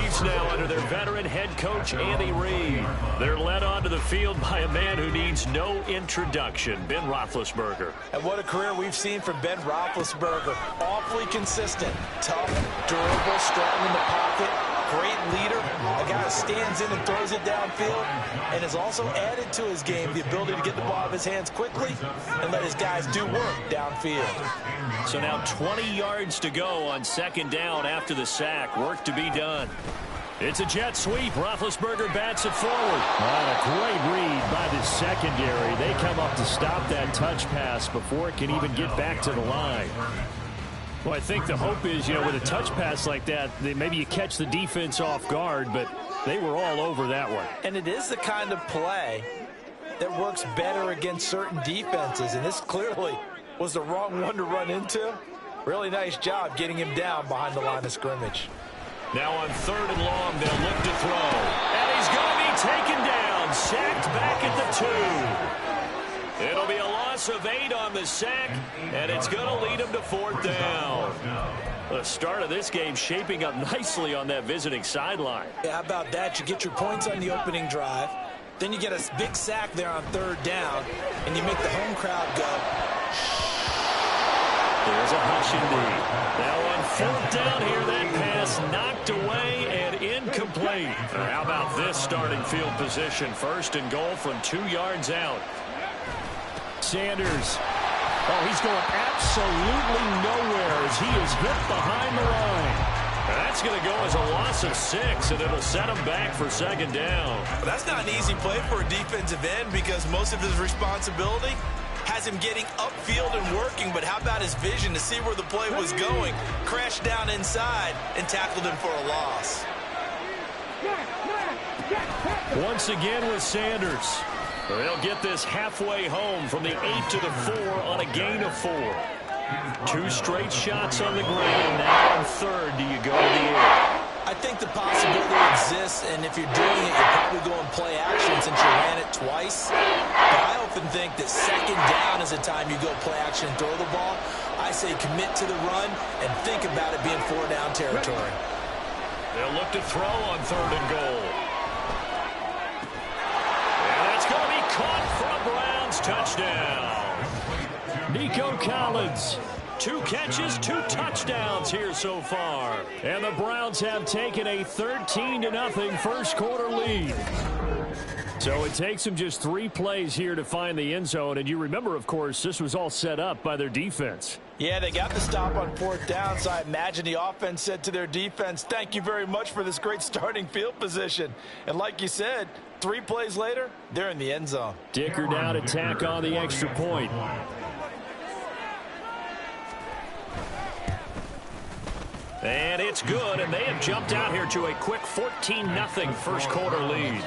Chiefs now under their veteran head coach, Andy Reid. They're led onto the field by a man who needs no introduction, Ben Roethlisberger. And what a career we've seen from Ben Roethlisberger. Awfully consistent, tough, durable, strong in the pocket, great leader, a guy who stands in and throws it downfield, and has also added to his game the ability to get the ball out of his hands quickly and let his guys do work downfield. So now 20 yards to go on second down after the sack. Work to be done. It's a jet sweep. Roethlisberger bats it forward. A great read by the secondary. They come up to stop that touch pass before it can even get back to the line. Well, I think the hope is, with a touch pass like that, maybe you catch the defense off guard, but they were all over that one. And it is the kind of play that works better against certain defenses, and this clearly was the wrong one to run into. Really nice job getting him down behind the line of scrimmage. Now on third and long, they'll look to throw. And he's going to be taken down, sacked back at the 2. It'll be a loss of 8 on the sack, and it's going to lead him to 4th down. The start of this game shaping up nicely on that visiting sideline. Yeah, how about that? You get your points on the opening drive, then you get a big sack there on third down, and you make the home crowd go. There's a hush indeed. Now on 4th down here, that pass knocked away and incomplete. How about this starting field position? 1st and goal from 2 yards out. Sanders. Oh, he's going absolutely nowhere as he is hit behind the line. That's going to go as a loss of 6, and it'll set him back for 2nd down. Well, that's not an easy play for a defensive end because most of his responsibility has him getting upfield and working, but how about his vision to see where the play was going? Crashed down inside and tackled him for a loss. Once again with Sanders. They'll get this halfway home from the 8 to the 4 on a gain of 4. 2 straight shots on the ground. Now on third, do you go to the air? I think the possibility exists, and if you're doing it, you're probably going play action since you ran it twice. But I often think that 2nd down is the time you go play action and throw the ball. I say commit to the run and think about it being 4-down territory. They'll look to throw on 3rd and goal. And that's going to be caught for a Browns touchdown. Nico Collins. 2 catches, 2 touchdowns here so far. And the Browns have taken a 13-0 first quarter lead. So it takes them just 3 plays here to find the end zone. And you remember, of course, this was all set up by their defense. Yeah, they got the stop on 4th down, so I imagine the offense said to their defense, thank you very much for this great starting field position. And like you said, 3 plays later, they're in the end zone. Dicker down to tack on the extra point. And it's good, and they have jumped out here to a quick 14-0 first quarter lead.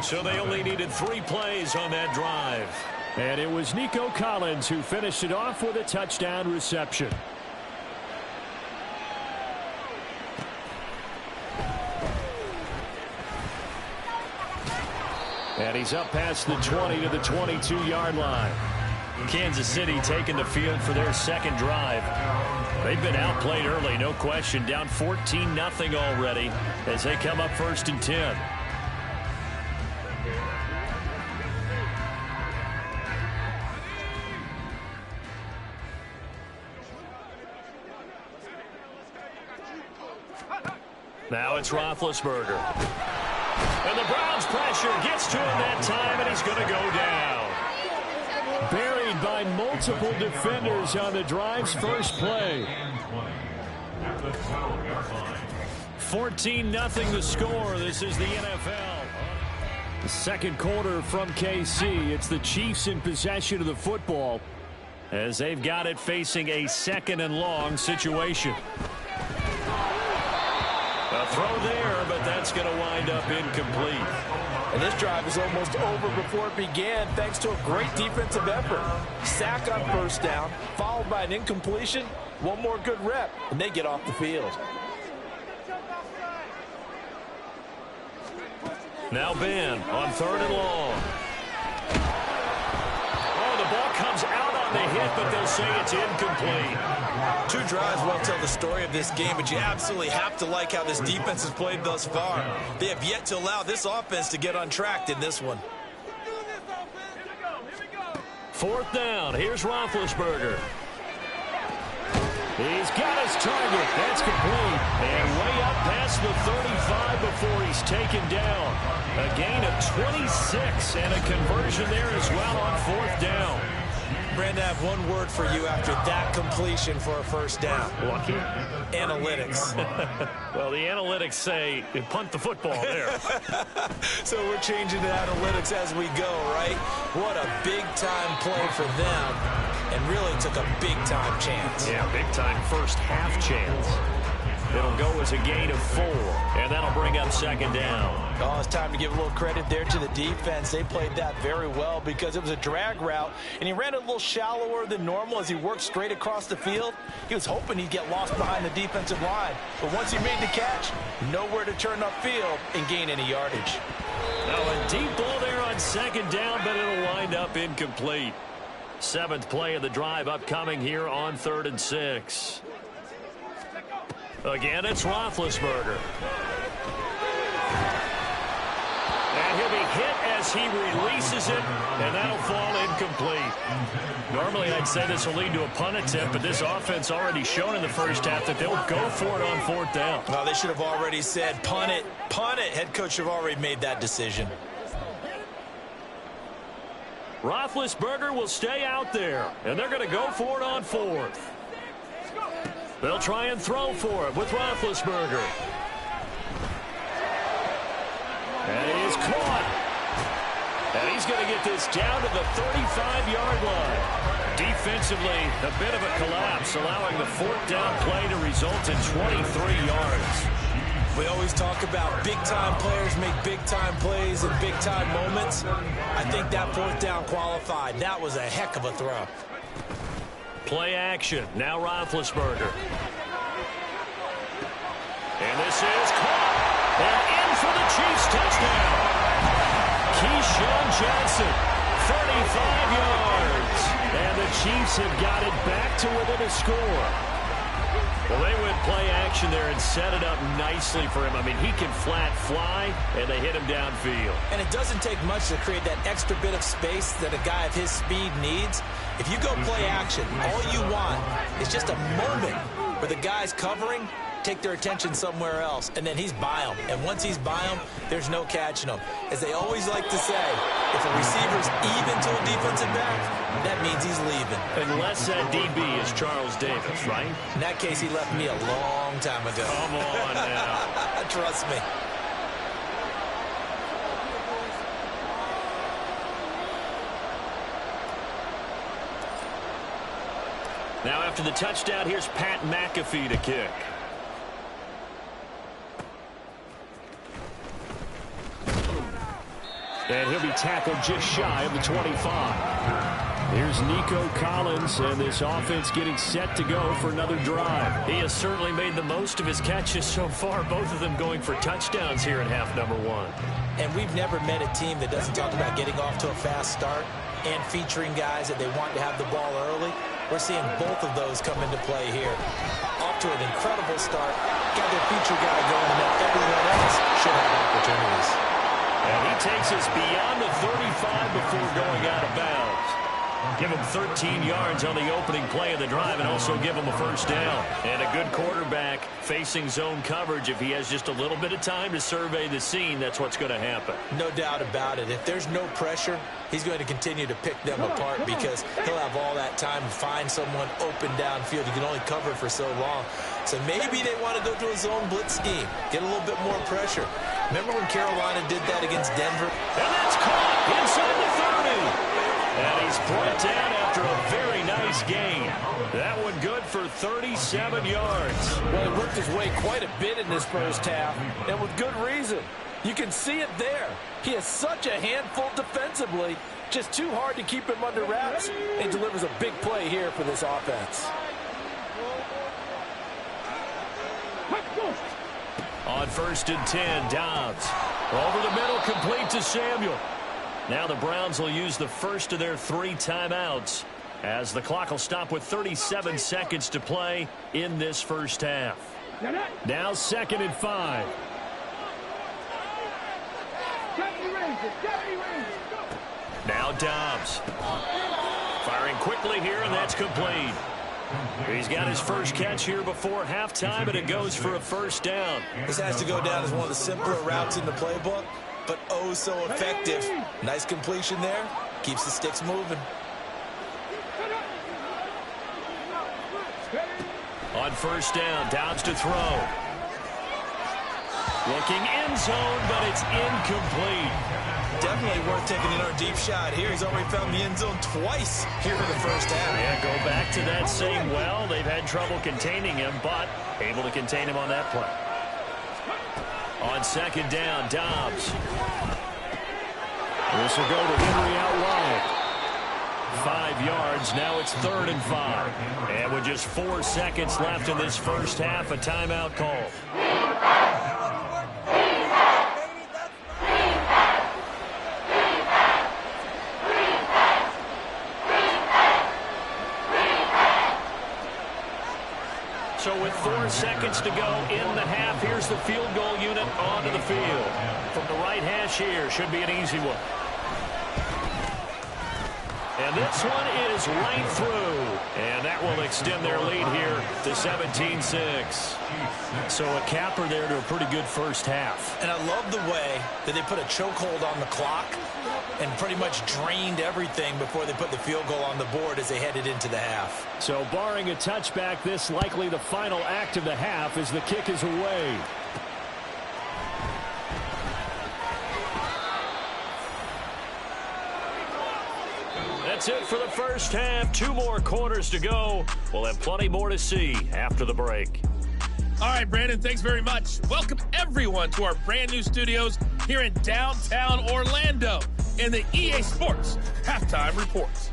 So they only needed 3 plays on that drive. And it was Nico Collins who finished it off with a touchdown reception. And he's up past the 20 to the 22-yard line. Kansas City taking the field for their 2nd drive. They've been outplayed early, no question. Down 14-0 already as they come up 1st and 10. Now it's Roethlisberger. And the Browns pressure gets to him that time, and he's going to go down. Buried by multiple defenders on the drive's first play. 14-0 the score. This is the NFL. The 2nd quarter from KC. It's the Chiefs in possession of the football as they've got it facing a 2nd and long situation. A throw there, but that's going to wind up incomplete. And this drive is almost over before it began thanks to a great defensive effort. Sack on 1st down, followed by an incompletion. One more good rep, and they get off the field. Now Ben on 3rd and long. Oh, the ball comes out on the hit, but they'll say it's incomplete. 2 drives won't tell the story of this game, but you absolutely have to like how this defense has played thus far. They have yet to allow this offense to get untracked in this one. 4th down. Here's Roethlisberger. He's got his target. That's complete. And way up past the 35 before he's taken down. A gain of 26 and a conversion there as well on 4th down. Brandon, I have one word for you after that completion for a first down. Lucky? Analytics. Well, the analytics say punt the football there. So we're changing to analytics as we go, right? What a big-time play for them, and really took a big-time chance. Yeah, big-time first half chance. It'll go as a gain of 4, and that'll bring up 2nd down. Oh, it's time to give a little credit there to the defense. They played that very well because it was a drag route, and he ran it a little shallower than normal as he worked straight across the field. He was hoping he'd get lost behind the defensive line, but once he made the catch, nowhere to turn upfield and gain any yardage. Now a deep ball there on 2nd down, but it'll wind up incomplete. 7th play of the drive upcoming here on 3rd and 6. Again, it's Roethlisberger. And he'll be hit as he releases it, and that'll fall incomplete. Normally, I'd say this will lead to a punt attempt, but this offense already shown in the first half that they'll go for it on 4th down. Well, they should have already said, punt it, punt it. Head coach should have already made that decision. Roethlisberger will stay out there, and they're going to go for it on 4th. They'll try and throw for it with Roethlisberger. And he is caught. And he's going to get this down to the 35-yard line. Defensively, a bit of a collapse, allowing the 4th down play to result in 23 yards. We always talk about big-time players make big-time plays in big-time moments. I think that 4th down qualified. That was a heck of a throw. Play action. Now Roethlisberger. And this is caught. And in for the Chiefs touchdown. Keyshawn Johnson, 35 yards. And the Chiefs have got it back to within a score. Well, they went play action there and set it up nicely for him. I mean, he can flat fly, and they hit him downfield. And it doesn't take much to create that extra bit of space that a guy of his speed needs. If you go play action, all you want is just a moment where the guy's covering, take their attention somewhere else, and then he's by them. And once he's by them, there's no catching them. As they always like to say, if a receiver's even to a defensive back, that means he's leaving. Unless that DB is Charles Davis, right? In that case, he left me a long time ago. Come on now. Trust me. Now after the touchdown, here's Pat McAfee to kick. And he'll be tackled just shy of the 25. Here's Nico Collins, and this offense getting set to go for another drive. He has certainly made the most of his catches so far, both of them going for touchdowns here in half number 1. And we've never met a team that doesn't talk about getting off to a fast start and featuring guys that they want to have the ball early. We're seeing both of those come into play here. Off to an incredible start. Got their feature guy going, and now everyone else should have opportunities. And he takes us beyond the 35 before going out of bounds. Give him 13 yards on the opening play of the drive and also give him a first down. And a good quarterback facing zone coverage. If he has just a little bit of time to survey the scene, that's what's going to happen. No doubt about it. If there's no pressure, he's going to continue to pick them apart because he'll have all that time to find someone open downfield. You can only cover for so long. So maybe they want to go to a zone blitz scheme, get a little bit more pressure. Remember when Carolina did that against Denver? And that's caught inside the 30. And he's brought down after a very nice gain. That one good for 37 yards. Well, he worked his way quite a bit in this first half, and with good reason. You can see it there. He is such a handful defensively, just too hard to keep him under wraps, and delivers a big play here for this offense. On 1st and 10, Dobbs. Over the middle, complete to Samuel. Now the Browns will use the first of their 3 timeouts. as the clock will stop with 37 seconds to play in this first half. Now 2nd and 5. Now Dobbs. Firing quickly here, and that's complete. He's got his first catch here before halftime, and it goes for a first down. This has to go down as one of the simpler routes in the playbook, but oh so effective. Nice completion there. Keeps the sticks moving. On first down, Dobbs to throw. Looking end zone, but it's incomplete. Definitely worth taking another deep shot here. He's already found the end zone twice here in the first half. Yeah, go back to that same well. They've had trouble containing him, but able to contain him on that play. On 2nd down, Dobbs. This will go to Henry out wide. 5 yards. Now it's 3rd and 5. And with just 4 seconds left in this first half, a timeout call. So with 4 seconds to go in the half, here's the field goal unit onto the field. From the right hash here, should be an easy one. And this one is right through. And that will extend their lead here to 17-6. So a capper there to a pretty good first half. And I love the way that they put a chokehold on the clock and pretty much drained everything before they put the field goal on the board as they headed into the half. So barring a touchback, this likely the final act of the half as the kick is away. That's it for the first half. 2 more quarters to go. We'll have plenty more to see after the break. All right, Brandon, thanks very much. Welcome, everyone, to our brand new studios here in downtown Orlando in the EA Sports Halftime Reports.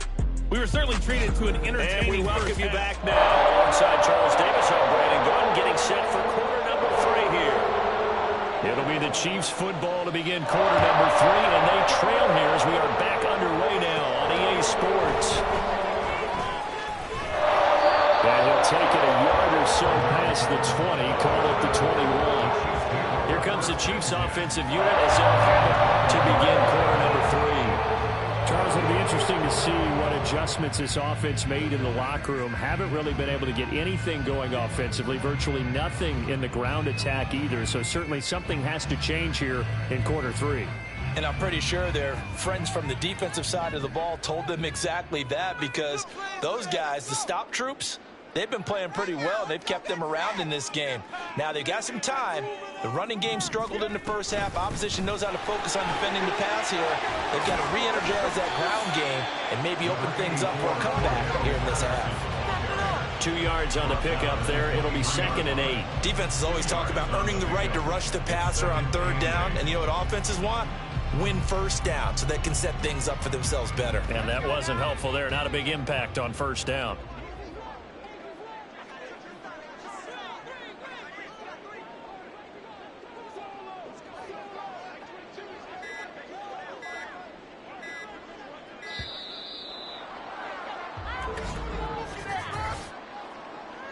We were certainly treated to an entertaining. And we welcome you back now alongside Charles Davis. I'm Brandon Gunn, getting set for quarter number 3 here. It'll be the Chiefs football to begin quarter number 3, and they trail here as we are back underway now on EA Sports. And he'll take it a yard or so past the 20, call it the 21. Here comes the Chiefs offensive unit as they'll have it to begin quarter number 3. Charles, it'll be interesting to see what adjustments this offense made in the locker room. Haven't really been able to get anything going offensively, virtually nothing in the ground attack either. So certainly something has to change here in quarter 3. And I'm pretty sure their friends from the defensive side of the ball told them exactly that, because those guys, the stop troops, they've been playing pretty well. They've kept them around in this game. Now, they've got some time. The running game struggled in the first half. Opposition knows how to focus on defending the pass here. They've got to re-energize that ground game and maybe open things up for a comeback here in this half. 2 yards on the pickup there. It'll be 2nd and 8. Defenses always talk about earning the right to rush the passer on 3rd down. And you know what offenses want? Win first down so they can set things up for themselves better. And that wasn't helpful there. Not a big impact on first down.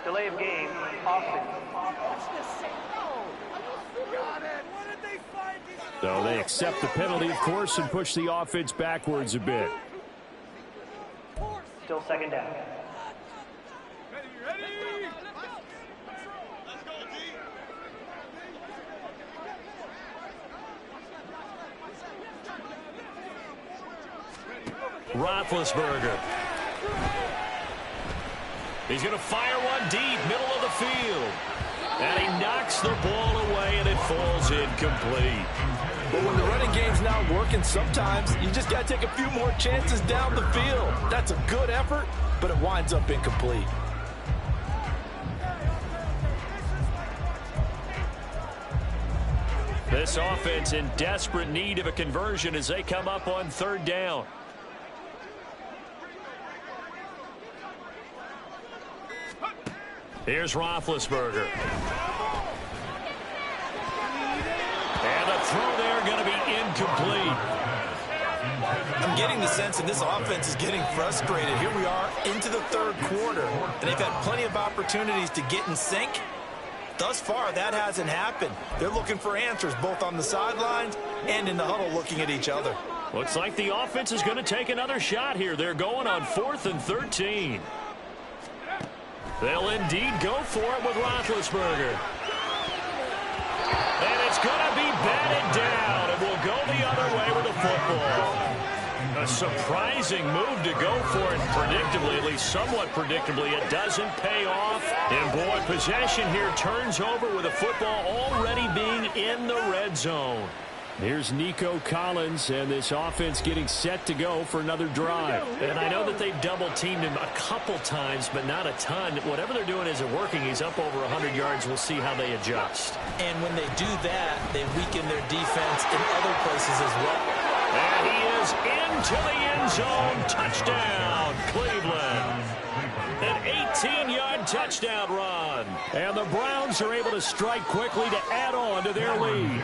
Delay of game, offense. So they accept the penalty, of course, and push the offense backwards a bit. Still 2nd down. Roethlisberger. He's going to fire one deep, middle of the field. And he knocks the ball away, and it falls incomplete. But when the running game's not working, sometimes you just got to take a few more chances down the field. That's a good effort, but it winds up incomplete. This offense in desperate need of a conversion as they come up on 3rd down. Here's Roethlisberger. And the throw there going to be incomplete. I'm getting the sense that this offense is getting frustrated. Here we are into the third quarter, and they've had plenty of opportunities to get in sync. Thus far, that hasn't happened. They're looking for answers both on the sidelines and in the huddle looking at each other. Looks like the offense is going to take another shot here. They're going on 4th and 13. They'll indeed go for it with Roethlisberger. And it's going to be batted down, and we'll go the other way with the football. A surprising move to go for it predictably, at least somewhat predictably. It doesn't pay off. And boy, possession here turns over with the football already being in the red zone. Here's Nico Collins, and this offense getting set to go for another drive. And I know that they've double-teamed him a couple times, but not a ton. Whatever they're doing isn't working. He's up over 100 yards. We'll see how they adjust. And when they do that, they weaken their defense in other places as well. And he is into the end zone. Touchdown, Cleveland. An 18-yard touchdown run. And the Browns are able to strike quickly to add on to their lead.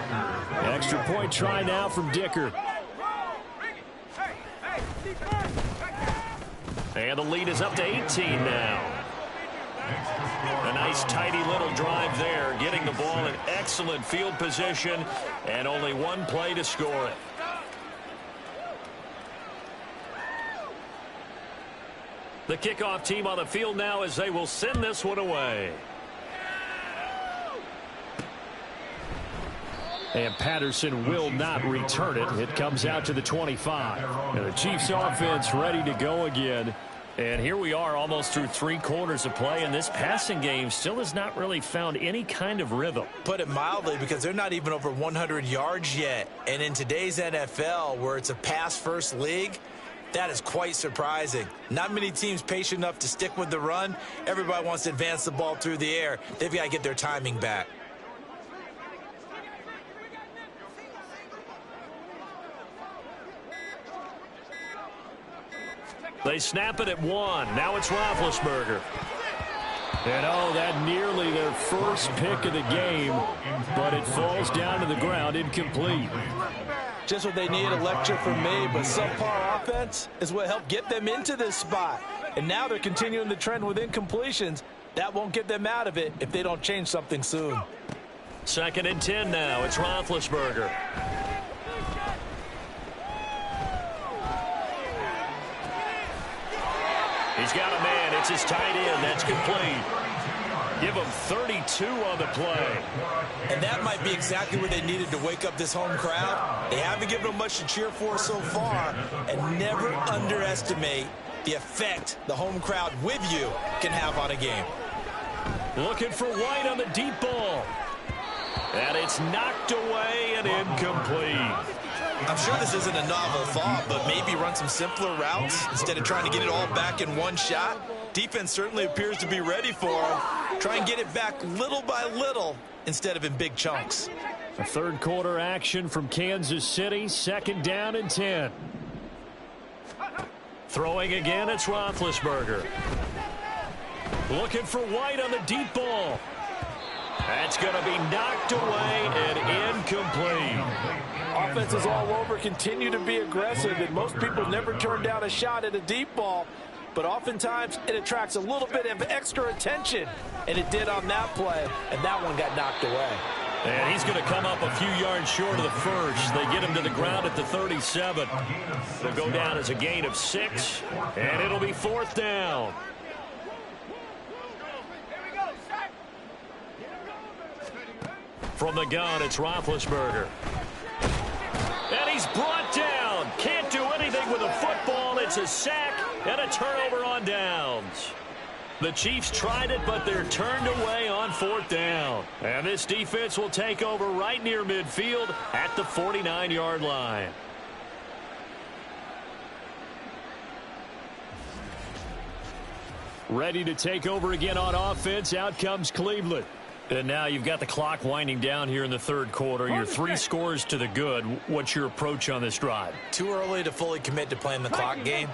Extra point try now from Dicker. And the lead is up to 18 now. A nice tidy little drive there, getting the ball in excellent field position, and only one play to score it. The kickoff team on the field now as they will send this one away. And Patterson will not return it. It comes out to the 25. And the Chiefs offense ready to go again. And here we are almost through 3 quarters of play, and this passing game still has not really found any kind of rhythm. Put it mildly, because they're not even over 100 yards yet. And in today's NFL, where it's a pass-first league, that is quite surprising. Not many teams patient enough to stick with the run. Everybody wants to advance the ball through the air. They've got to get their timing back. They snap it at 1. Now it's Roethlisberger. And oh, that nearly their first pick of the game, but it falls down to the ground incomplete. Just what they need, a lecture from me, but subpar offense is what helped get them into this spot. And now they're continuing the trend with incompletions. That won't get them out of it if they don't change something soon. 2nd and 10 now. It's Roethlisberger. He's got a man. It's his tight end. That's complete. Give him 32 on the play. And that might be exactly what they needed to wake up this home crowd. They haven't given them much to cheer for so far. And never underestimate the effect the home crowd with you can have on a game. Looking for White on the deep ball. And it's knocked away and incomplete. I'm sure this isn't a novel thought, but maybe run some simpler routes instead of trying to get it all back in one shot. Defense certainly appears to be ready for them. Try and get it back little by little instead of in big chunks. A third quarter action from Kansas City. 2nd down and 10. Throwing again, it's Roethlisberger. Looking for White on the deep ball. That's going to be knocked away and incomplete. Offenses all over continue to be aggressive, and most people never turn down a shot at a deep ball. But oftentimes it attracts a little bit of extra attention, and it did on that play, and that one got knocked away. And he's going to come up a few yards short of the first. They get him to the ground at the 37. They'll go down as a gain of 6, and it'll be 4th down. From the gun, it's Roethlisberger. And he's brought down. Can't do anything with a football. It's a sack and a turnover on downs. The Chiefs tried it, but they're turned away on 4th down. And this defense will take over right near midfield at the 49-yard line. Ready to take over again on offense. Out comes Cleveland. And now you've got the clock winding down here in the third quarter. You're 3 scores to the good. What's your approach on this drive? Too early to fully commit to playing the clock game.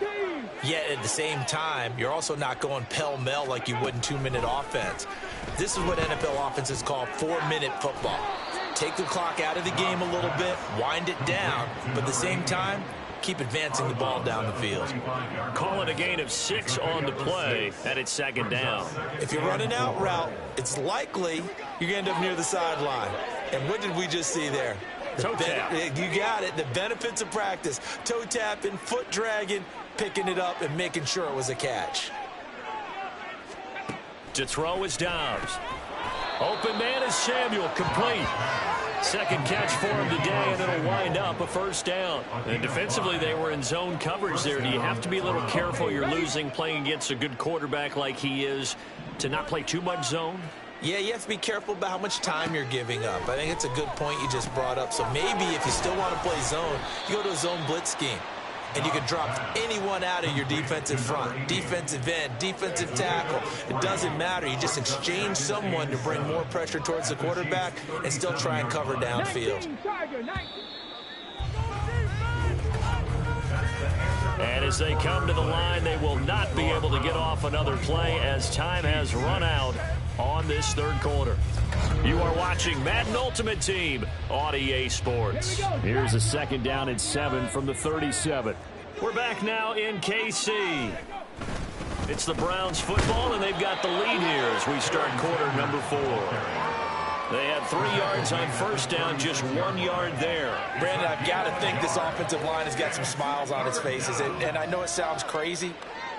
Yet at the same time, you're also not going pell-mell like you would in 2-minute offense. This is what NFL offenses call 4-minute football. Take the clock out of the game a little bit, wind it down, but at the same time, keep advancing the ball down the field. Call it a gain of 6 on the play, and it's second down. If you're running out route, it's likely you're going to end up near the sideline. And what did we just see there? Toe tap. You got it. The benefits of practice. Toe tapping, foot dragging, picking it up, and making sure it was a catch. To throw is Dobbs. Open man is Samuel, complete. Second catch for him today, and it'll wind up a first down. And defensively, they were in zone coverage there. Do you have to be a little careful? You're losing, playing against a good quarterback like he is, to not play too much zone? Yeah, you have to be careful about how much time you're giving up. I think it's a good point you just brought up. So maybe if you still want to play zone, you go to a zone blitz scheme. And you can drop anyone out of your defensive front, defensive end, defensive tackle. It doesn't matter. You just exchange someone to bring more pressure towards the quarterback and still try and cover downfield. And as they come to the line, they will not be able to get off another play as time has run out on this third quarter. You are watching Madden Ultimate Team on EA Sports. Here's a second down and 7 from the 37. We're back now in KC. It's the Browns football, and they've got the lead here as we start quarter number 4. They had 3 yards on first down, just 1 yard there. Brandon, I've got to think this offensive line has got some smiles on its faces. And I know it sounds crazy,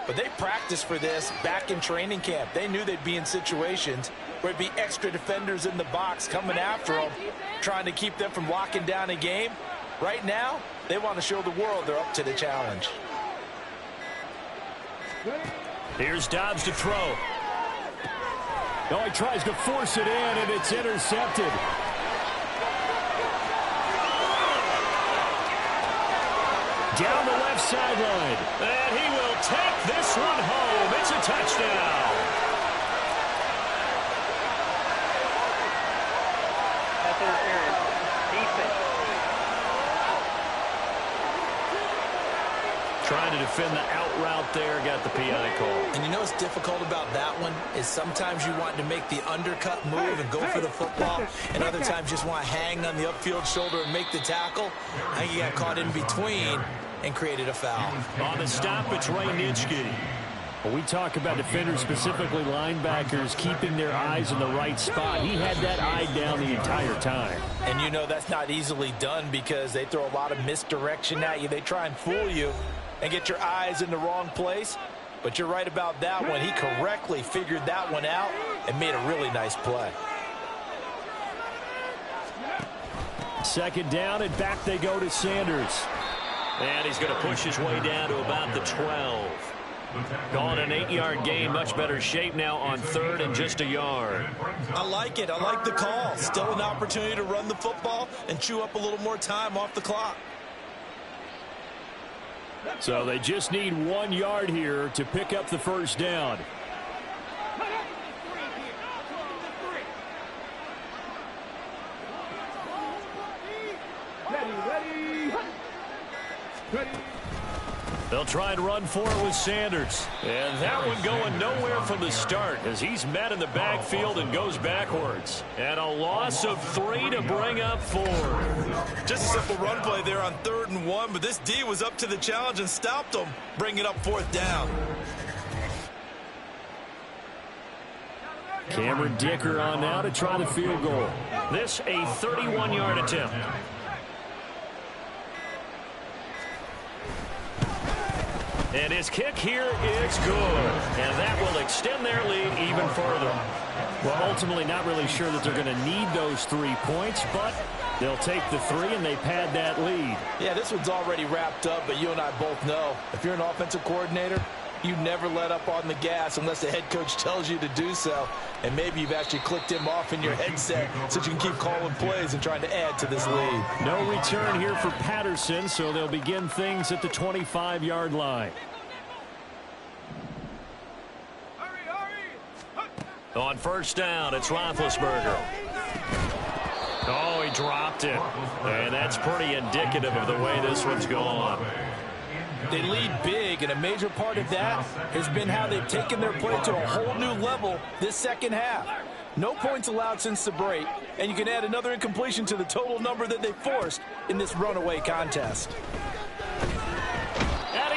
but they practiced for this back in training camp. They knew they'd be in situations where it'd be extra defenders in the box coming after them, trying to keep them from locking down a game. Right now, they want to show the world they're up to the challenge. Here's Dobbs to throw. Oh, he tries to force it in, and it's intercepted. Down the left sideline. And he will take this one home. It's a touchdown. That's interference. Defense. Trying to defend the out route there, got the PI call. And you know what's difficult about that one is sometimes you want to make the undercut move and go for the football, and other times just want to hang on the upfield shoulder and make the tackle. I think he got caught in between and created a foul. On the stop, it's Ray Nitschke. Well, we talk about defenders, specifically linebackers, keeping their eyes in the right spot. He had that eye down the entire time. And you know that's not easily done because they throw a lot of misdirection at you. They try and fool you and get your eyes in the wrong place. But you're right about that one. He correctly figured that one out and made a really nice play. Second down, and back they go to Sanders. And he's going to push his way down to about the 12. Going an 8-yard gain, much better shape now on third and just a yard. I like it. I like the call. Still an opportunity to run the football and chew up a little more time off the clock. So they just need 1 yard here to pick up the first down. They'll try and run for it with Sanders. And that one going nowhere from the start as he's met in the backfield and goes backwards. And a loss of 3 to bring up 4. Just a simple run play there on 3rd and 1, but this D was up to the challenge and stopped them, bringing up 4th down. Cameron Dicker on now to try the field goal. This a 31-yard attempt. And his kick here is good. And that will extend their lead even further. Well, ultimately not really sure that they're going to need those 3 points, but they'll take the 3 and they pad that lead. Yeah, this one's already wrapped up, but you and I both know if you're an offensive coordinator, you never let up on the gas unless the head coach tells you to do so. And maybe you've actually clicked him off in your headset so you can keep calling plays and trying to add to this lead. No return here for Patterson, so they'll begin things at the 25-yard line. On first down, it's Roethlisberger. Oh, he dropped it. And that's pretty indicative of the way this one's gone. They lead big, and a major part of that has been how they've taken their play to a whole new level this second half. No points allowed since the break, and you can add another incompletion to the total number that they forced in this runaway contest.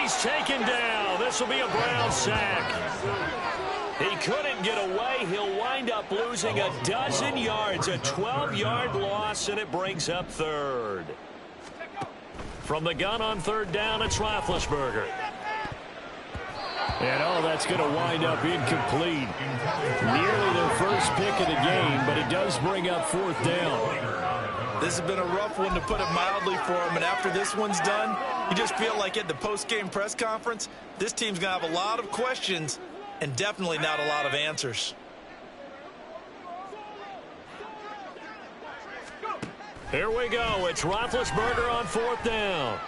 he's taken down. This will be a Brown sack. He couldn't get away. He'll wind up losing a dozen yards, a 12-yard loss, and it brings up third. From the gun on third down, it's Roethlisberger. And, oh, that's going to wind up incomplete. Nearly their first pick of the game, but it does bring up fourth down. This has been a rough one, to put it mildly, for him. And after this one's done, you just feel like at the post-game press conference, this team's going to have a lot of questions and definitely not a lot of answers. Here we go. It's Roethlisberger on fourth down.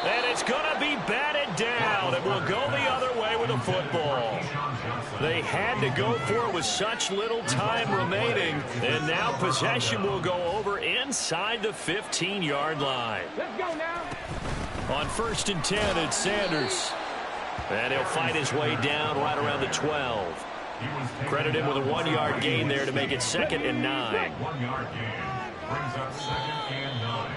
And it's going to be batted down. It will go the other way with the football. They had to go for it with such little time remaining. And now possession will go over inside the 15-yard line. Let's go now. On 1st and 10, it's Sanders. And he'll fight his way down right around the 12. Credit him with a 1-yard gain there to make it 2nd and 9. 1-yard gain brings up 2nd and 9.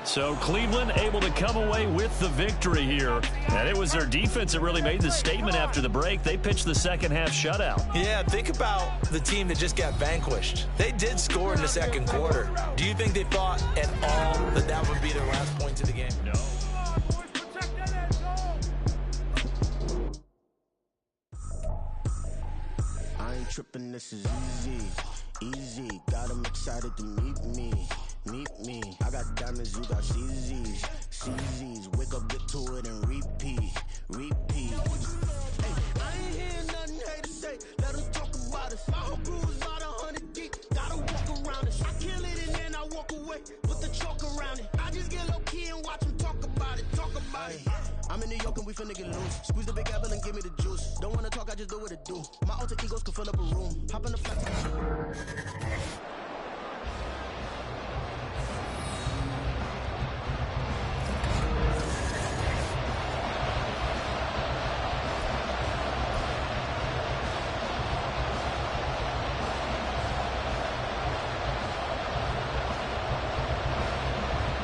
So Cleveland able to come away with the victory here. And it was their defense that really made the statement after the break. They pitched the second-half shutout. Yeah, think about the team that just got vanquished. They did score in the second quarter. Do you think they thought at all that that would be their last points of the game? No. I ain't tripping, this is easy, easy. Got 'em excited to meet me. I got diamonds, you got CZs. Wake up, get to it, and repeat. Hey, I ain't hearing nothing haters say. Let them talk about us. My whole crew is about 100 deep. Gotta walk around it. I kill it and then I walk away. Put the chalk around it. I just get low key and watch them talk about it. I'm in New York and we finna get loose. Squeeze the big apple and give me the juice. Don't wanna talk, I just do what it do. My alter egos can fill up a room. Hop in the flat.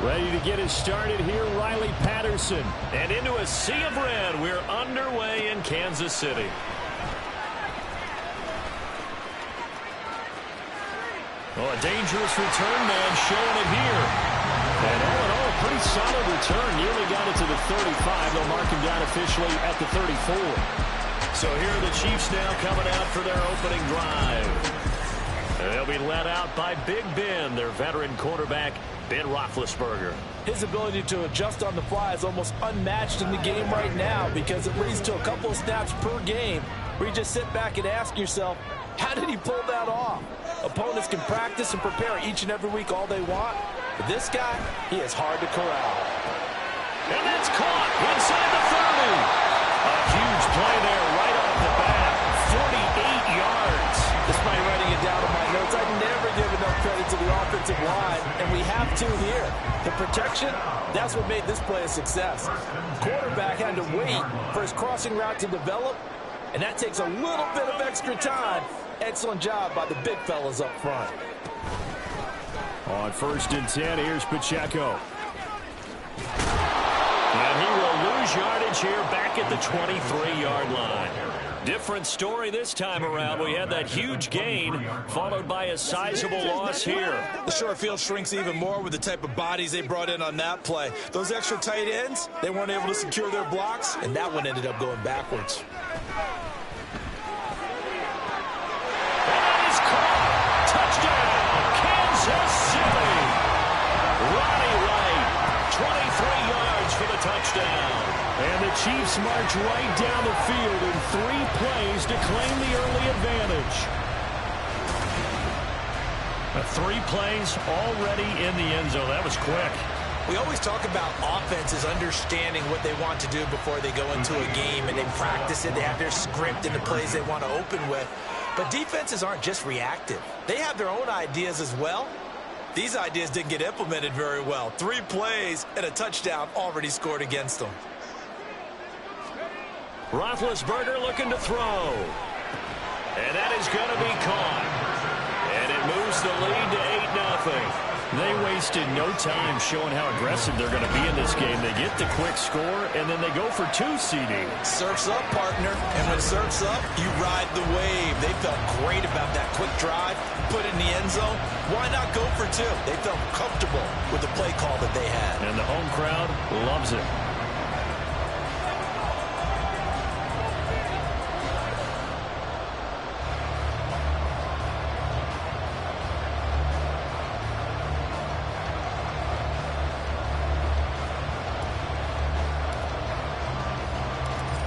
Ready to get us started here, Riley Patterson. And into a sea of red, we're underway in Kansas City. Oh, a dangerous return man showing it here. And all in all, a pretty solid return. Nearly got it to the 35. They'll mark him down officially at the 34. So here are the Chiefs now coming out for their opening drive. They'll be led out by Big Ben, their veteran quarterback, Ben Roethlisberger. His ability to adjust on the fly is almost unmatched in the game right now, because it leads to a couple of snaps per game where you just sit back and ask yourself, how did he pull that off? Opponents can practice and prepare each and every week all they want, but this guy, he is hard to corral. And that's caught inside the 30. A huge play there right off the bat. 48 yards. Despite writing it down in my notes, I'd never give enough credit to the offensive line, and we have to here. The protection, that's what made this play a success. Quarterback had to wait for his crossing route to develop, and that takes a little bit of extra time. Excellent job by the big fellas up front. On 1st and 10, here's Pacheco. And he will lose yardage here back at the 23-yard line. Different story this time around. We had that huge gain followed by a sizable loss here. The short field shrinks even more with the type of bodies they brought in on that play. Those extra tight ends, they weren't able to secure their blocks, and that one ended up going backwards. And that is caught. Touchdown, Kansas City. Ronnie Wright, 23 yards for the touchdown. And the Chiefs march right down the field in 3 plays to claim the early advantage. 3 plays already in the end zone. That was quick. We always talk about offenses understanding what they want to do before they go into a game, and they practice it. They have their script and the plays they want to open with. But defenses aren't just reactive. They have their own ideas as well. These ideas didn't get implemented very well. 3 plays and a touchdown already scored against them. Roethlisberger looking to throw. And that is going to be caught. And it moves the lead to 8-0. They wasted no time showing how aggressive they're going to be in this game. They get the quick score, and then they go for 2, CD. Surf's up, partner. And when surf's up, you ride the wave. They felt great about that quick drive, put it in the end zone. Why not go for 2? They felt comfortable with the play call that they had. And the home crowd loves it.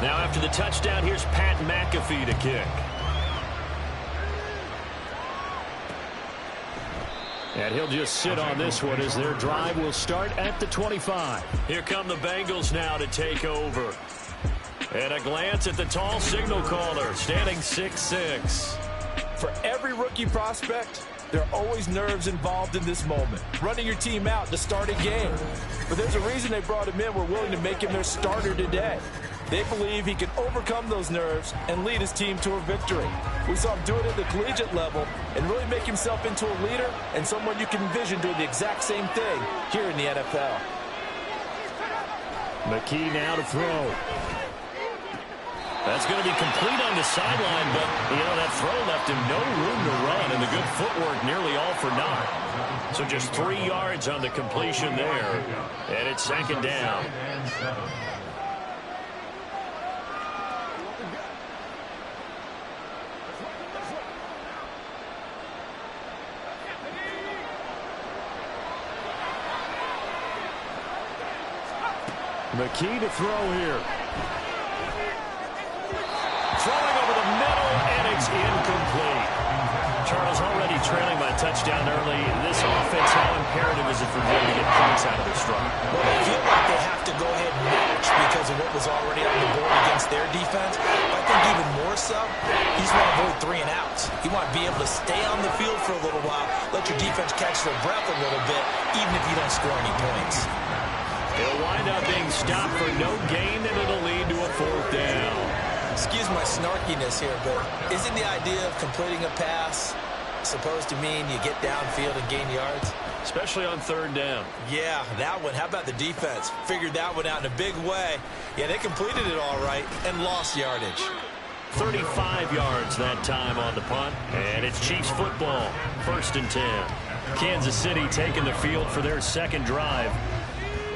Now after the touchdown, here's Pat McAfee to kick. And he'll just sit on this one as their drive will start at the 25. Here come the Bengals now to take over. And a glance at the tall signal caller, standing 6'6". For every rookie prospect, there are always nerves involved in this moment. Running your team out to start a game. But there's a reason they brought him in. We're willing to make him their starter today. They believe he can overcome those nerves and lead his team to a victory. We saw him do it at the collegiate level and really make himself into a leader and someone you can envision doing the exact same thing here in the NFL. McKee now to throw. That's going to be complete on the sideline, but, that throw left him no room to run, and the good footwork nearly all for naught. So just 3 yards on the completion there, and it's second down. McKee to throw here. Throwing over the middle, and it's incomplete. Charles already trailing by touchdown early. This offense, how imperative is it for them to get points out of their stride? Well, they feel like they have to go ahead and match because of what was already on the board against their defense. But I think even more so, he's want to avoid 3 and outs. You want to be able to stay on the field for a little while, let your defense catch their breath a little bit, even if you don't score any points. It'll wind up being stopped for no gain, and it'll lead to a 4th down. Excuse my snarkiness here, but isn't the idea of completing a pass supposed to mean you get downfield and gain yards? Especially on 3rd down. Yeah, that one. How about the defense? Figured that one out in a big way. Yeah, they completed it all right and lost yardage. 35 yards that time on the punt, and it's Chiefs football. 1st and 10. Kansas City taking the field for their second drive.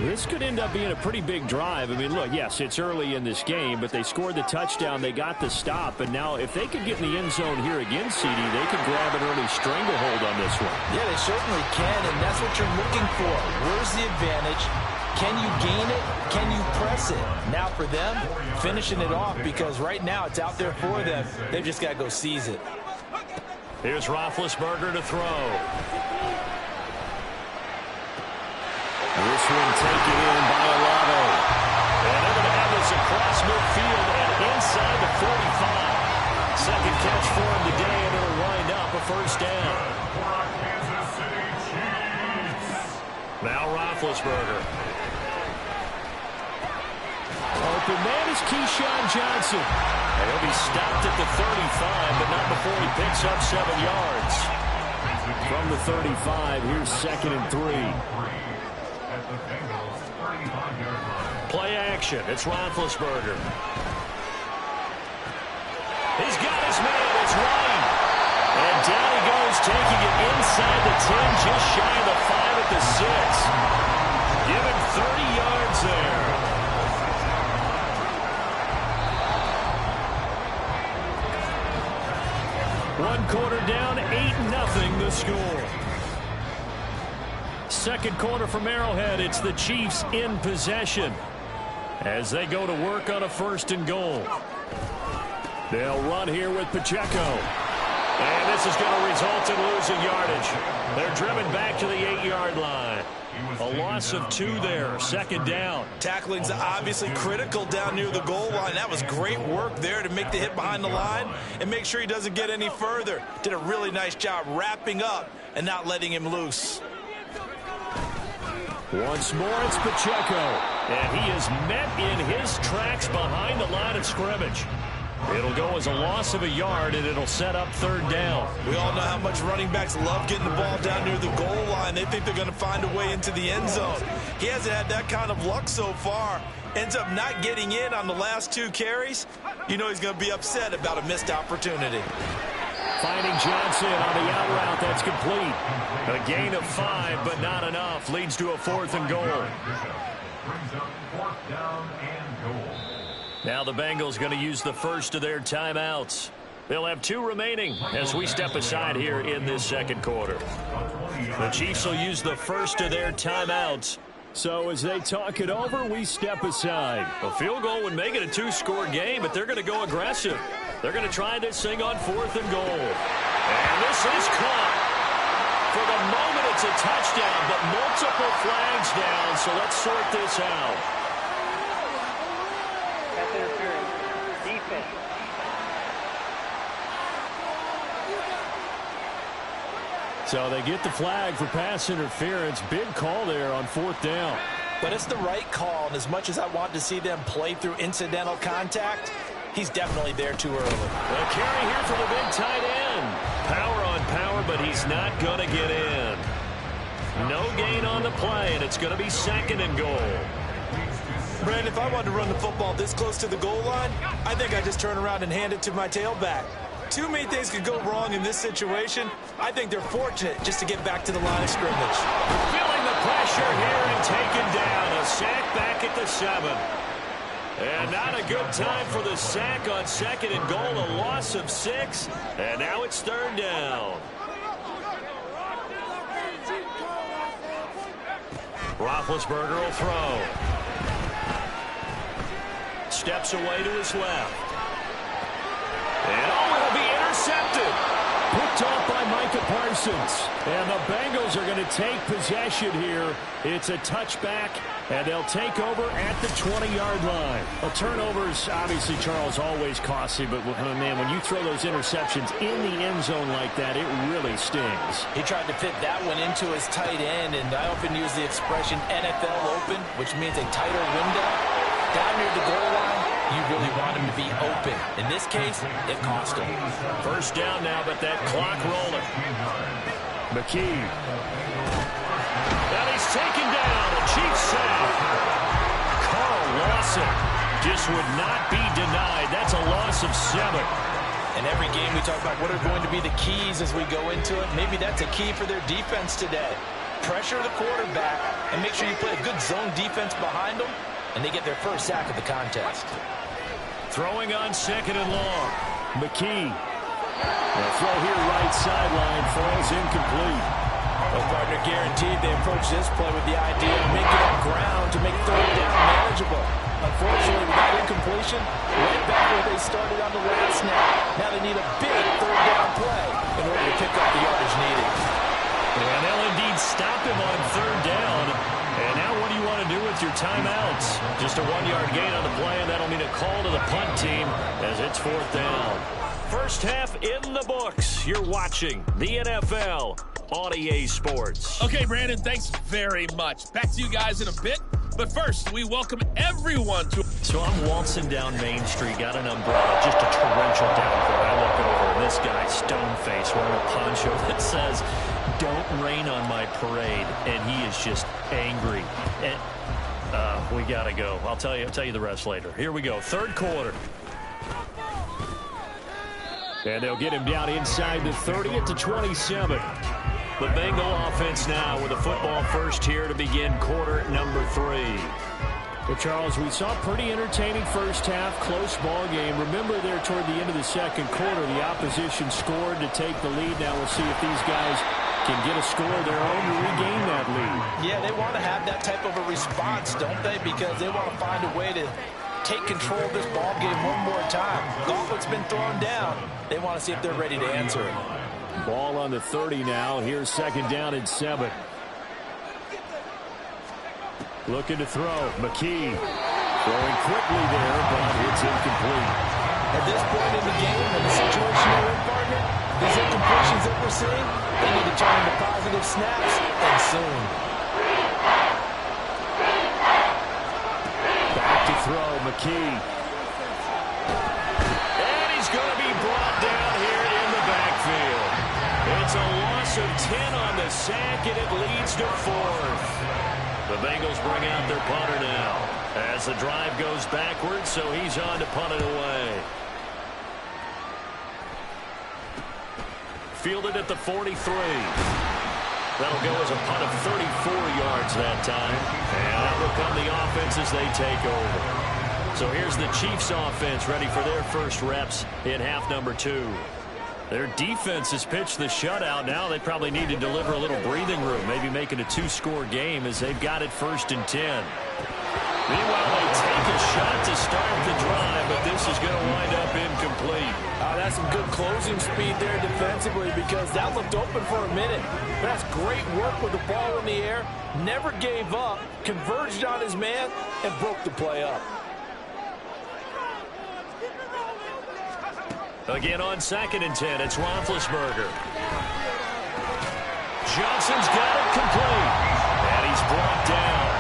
This could end up being a pretty big drive. I mean, look, yes, it's early in this game, but they scored the touchdown, they got the stop, and now if they could get in the end zone here again, CD, they could grab an early stranglehold on this one. Yeah, they certainly can, and that's what you're looking for. Where's the advantage? Can you gain it? Can you press it? Now for them, finishing it off, because right now it's out there for them. They've just got to go seize it. Here's Roethlisberger to throw. This one taken in by Olave. And they're going to have this across midfield and inside the 45. Second catch for him today, and it'll wind up a 1st down. Now Roethlisberger. Open man is Keyshawn Johnson. And he'll be stopped at the 35, but not before he picks up 7 yards. From the 35, here's 2nd and 3. Play action. It's Roethlisberger. He's got his man. It's Ryan. And down he goes, taking it inside the 10, just shy of the 5 at the 6. Give him 30 yards there. One quarter down, 8-0 the score. Second quarter from Arrowhead, it's the Chiefs in possession as they go to work on a 1st and goal. They'll run here with Pacheco. And this is going to result in losing yardage. They're driven back to the 8-yard line. A loss of 2 there, 2nd down. Tackling's obviously critical down near the goal line. That was great work there to make the hit behind the line and make sure he doesn't get any further. Did a really nice job wrapping up and not letting him loose. Once more, it's Pacheco. And he is met in his tracks behind the line of scrimmage. It'll go as a loss of a yard, and it'll set up third down. We all know how much running backs love getting the ball down near the goal line. They think they're going to find a way into the end zone. He hasn't had that kind of luck so far. Ends up not getting in on the last 2 carries. You know he's going to be upset about a missed opportunity. Finding Johnson on the out route. That's complete. A gain of 5, but not enough. Leads to a 4th and goal. Brings up 4th down and goal. Now the Bengals going to use the first of their timeouts. They'll have 2 remaining as we step aside here in this second quarter. The Chiefs will use the first of their timeouts. So as they talk it over, we step aside. A field goal would make it a 2-score game, but they're going to go aggressive. They're going to try this thing on 4th and goal. And this is caught. For the moment, it's a touchdown, but multiple flags down, so let's sort this out. Pass interference. Defense. So they get the flag for pass interference. Big call there on 4th down. But it's the right call, and as much as I want to see them play through incidental contact, he's definitely there too early. A carry here for the big tight end. Power on power, but he's not going to get in. No gain on the play, and it's going to be 2nd and goal. Brandon, if I wanted to run the football this close to the goal line, I think I just turn around and hand it to my tailback. Too many things could go wrong in this situation. I think they're fortunate just to get back to the line of scrimmage. Feeling the pressure here and taken down. A sack back at the 7. And not a good time for the sack on 2nd and goal. A loss of 6. And now it's 3rd down. Roethlisberger will throw. Steps away to his left. And it'll be intercepted. Picked off by Micah Parsons. And the Bengals are going to take possession here. It's a touchback, and they'll take over at the 20-yard line. A turnover is obviously, Charles, always costly, but man, when you throw those interceptions in the end zone like that, it really stings. He tried to fit that one into his tight end, and I often use the expression NFL open, which means a tighter window. Down near the goal line, you really want him to be open. In this case, it cost him. 1st down now, but that clock rolling. McKee. And he's taken down. A Chiefs sack. Carl Lawson just would not be denied. That's a loss of 7. In every game we talk about what are going to be the keys as we go into it. Maybe that's a key for their defense today. Pressure the quarterback and make sure you play a good zone defense behind them, and they get their first sack of the contest. Throwing on 2nd and long. McKee. The throw here right sideline falls incomplete. Well, partner, guaranteed they approach this play with the idea of making up ground to make 3rd down manageable. Unfortunately, with that incompletion, right back where they started on the last snap. Now they need a big 3rd down play in order to pick up the yardage needed. And they'll indeed stop him on 3rd down. And now what do you want to do with your timeouts? Just a 1-yard gain on the play, and that'll mean a call to the punt team as it's 4th down. First half in the books. You're watching the NFL on EA Sports. Okay, Brandon, thanks very much. Back to you guys in a bit. But first, we welcome everyone to... So I'm waltzing down Main Street, got an umbrella, just a torrential downpour. I look over, and this guy, stone-faced, wearing a poncho that says, "Don't rain on my parade," and he is just angry. And we got to go. I'll tell you the rest later. Here we go, 3rd quarter. And they'll get him down inside the 30 at the 27. The Bengal offense now with a football first here to begin quarter number 3. Well, Charles, we saw a pretty entertaining first half, close ball game. Remember there toward the end of the second quarter, the opposition scored to take the lead. Now we'll see if these guys can get a score of their own to regain that lead. Yeah, they want to have that type of a response, don't they? Because they want to find a way to take control of this ball game one more time. Gauntlet's been thrown down. They want to see if they're ready to answer it. Ball on the 30 now. Here's 2nd down and 7. Looking to throw. McKee throwing quickly there, but it's incomplete. At this point in the game, in the situation they're in, partner, these incompletions that we're seeing, they need to turn into positive snaps, and soon. Back to throw. McKee. And loss of 10 on the sack, and it leads to 4th. The Bengals bring out their punter now as the drive goes backwards, so he's on to punt it away. Fielded at the 43. That'll go as a punt of 34 yards that time. And out will come the offense as they take over. So here's the Chiefs offense ready for their first reps in half number 2. Their defense has pitched the shutout. Now they probably need to deliver a little breathing room, maybe make it a 2-score game as they've got it 1st and 10. Meanwhile, they take a shot to start the drive, but this is going to wind up incomplete. That's some good closing speed there defensively because that looked open for a minute. But that's great work with the ball in the air. Never gave up, converged on his man, and broke the play up. Again on 2nd and 10, it's Roethlisberger. Johnson's got it complete. And he's brought down.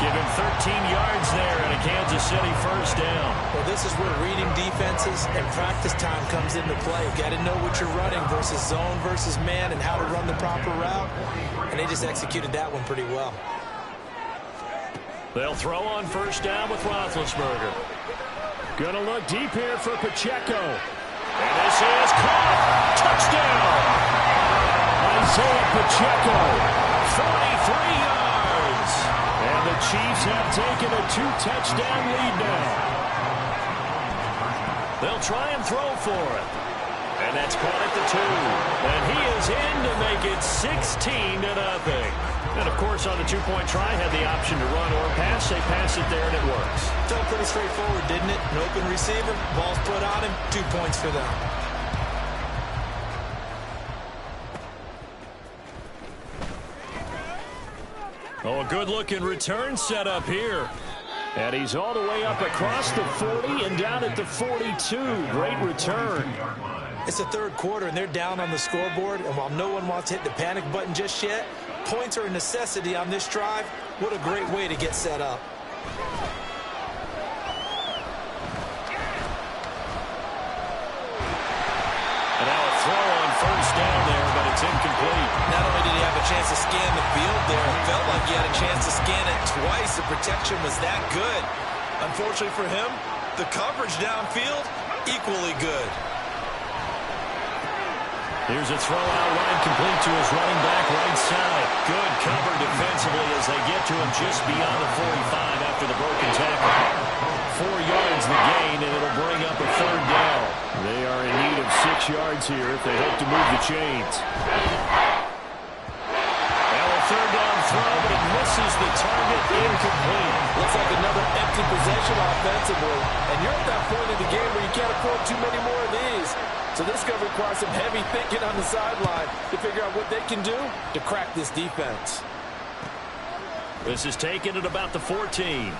Give him 13 yards there and a Kansas City first down. Well, this is where reading defenses and practice time comes into play. You've got to know what you're running versus zone versus man and how to run the proper route. And they just executed that one pretty well. They'll throw on first down with Roethlisberger. Gonna look deep here for Pacheco. And this is caught. Touchdown. Isaiah Pacheco. 43 yards. And the Chiefs have taken a 2-touchdown lead now. They'll try and throw for it. And that's caught at the 2. And he is in to make it 16-0. And, of course, on the 2-point try, had the option to run or pass. They pass it there, and it works. Felt pretty straightforward, didn't it? An open receiver, ball's put on him, 2 points for them. Oh, a good-looking return set up here. And he's all the way up across the 40 and down at the 42. Great return. It's the 3rd quarter, and they're down on the scoreboard. And while no one wants to hit the panic button just yet, points are a necessity on this drive. What a great way to get set up. And now a throw on first down there, but it's incomplete. Not only did he have a chance to scan the field there, it felt like he had a chance to scan it twice. The protection was that good. Unfortunately for him, the coverage downfield, equally good. Here's a throw out line complete to his running back right side. Good cover defensively as they get to him just beyond the 45 after the broken tackle. 4 yards the gain, and it'll bring up a 3rd down. They are in need of 6 yards here if they hope to move the chains. Now a 3rd down throw, but it misses the target, incomplete. Looks like another empty possession offensively. And you're at that point in the game where you can't afford too many more of these. So this is going to require some heavy thinking on the sideline to figure out what they can do to crack this defense. This is taken at about the 14.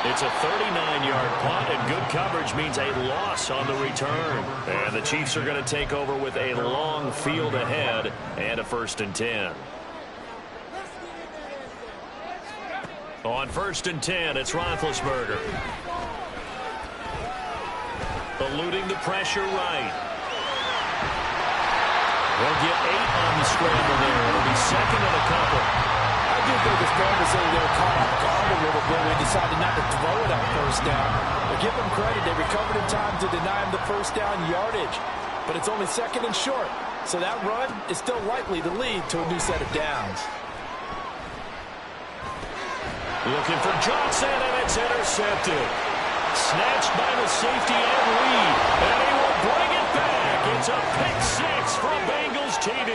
It's a 39-yard punt, and good coverage means a loss on the return. And the Chiefs are going to take over with a long field ahead and a 1st and 10. On 1st and 10, it's Roethlisberger. Eluding the pressure right. They'll get 8 on the scramble there. It'll be 2nd and a couple. I do think it's fair to say they were caught off guard a little bit. We decided not to throw it on first down. But give them credit. They recovered in time to deny him the first down yardage. But it's only 2nd and short. So that run is still likely to lead to a new set of downs. Looking for Johnson, and it's intercepted. Snatched by the safety and Lee. And he will bring it back. It's a pick-6 from Bengals TD.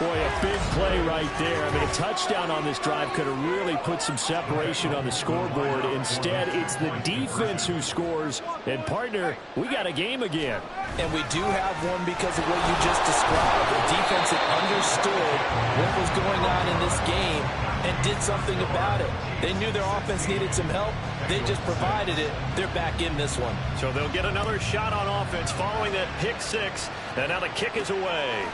Boy, a big play right there. I mean, a touchdown on this drive could have really put some separation on the scoreboard. Instead, it's the defense who scores. And, partner, we got a game again. And we do have one because of what you just described. The defense that understood what was going on in this game and did something about it. They knew their offense needed some help. They just provided it. They're back in this one. So they'll get another shot on offense following that pick-6. And now the kick is away.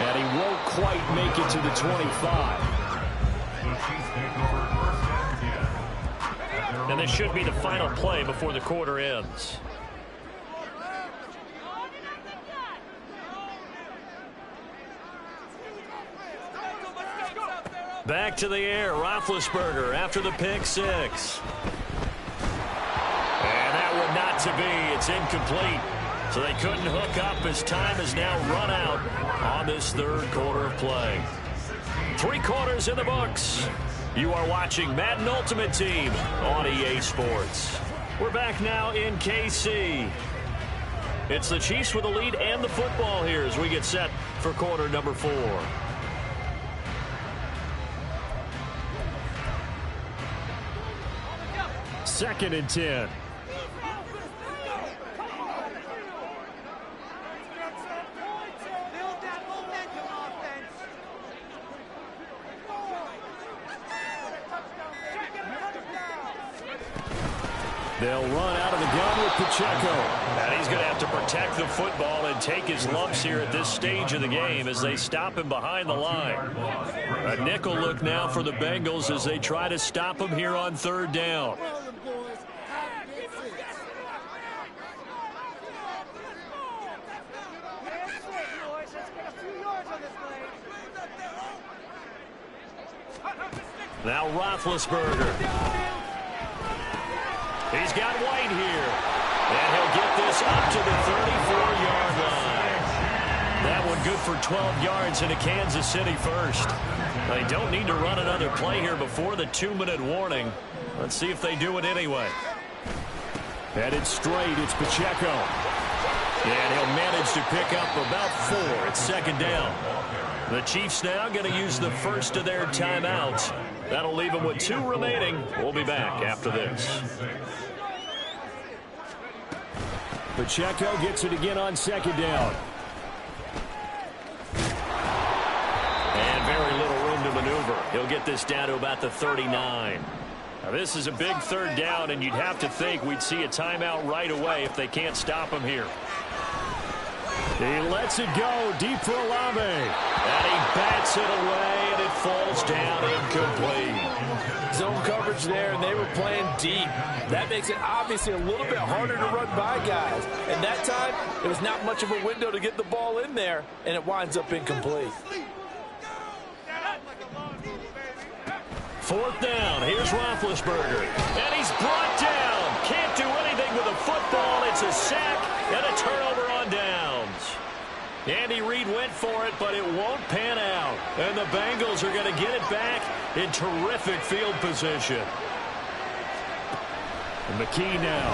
And he won't quite make it to the 25. And this should be the final play before the quarter ends. Back to the air, Roethlisberger after the pick six. And that one not to be. It's incomplete. So they couldn't hook up as time has now run out on this third quarter of play. 3 quarters in the books. You are watching Madden Ultimate Team on EA Sports. We're back now in KC. It's the Chiefs with the lead and the football here as we get set for quarter number 4. Second and 10. They'll run out of the gun with Pacheco. And he's going to have to protect the football and take his lumps here at this stage of the game as they stop him behind the line. A nickel look now for the Bengals as they try to stop him here on third down. Now Roethlisberger. He's got White here. And he'll get this up to the 34-yard line. That one good for 12 yards into Kansas City first. They don't need to run another play here before the 2-minute warning. Let's see if they do it anyway. Headed straight, it's Pacheco. And he'll manage to pick up about 4. It's second down. The Chiefs now going to use the first of their timeouts. That'll leave them with 2 remaining. We'll be back after this. Pacheco gets it again on second down. And very little room to maneuver. He'll get this down to about the 39. Now this is a big third down, and you'd have to think we'd see a timeout right away if they can't stop him here. He lets it go deep for Olave. And he bats it away, and it falls down incomplete. Zone coverage there, and they were playing deep. That makes it obviously a little bit harder to run by guys. And that time, there was not much of a window to get the ball in there, and it winds up incomplete. Fourth down. Here's Roethlisberger. And he's brought down. Can't do anything with the football. It's a sack and a turnover on downs. Andy Reid went for it, but it won't pan out. And the Bengals are going to get it back in terrific field position. And McKee now.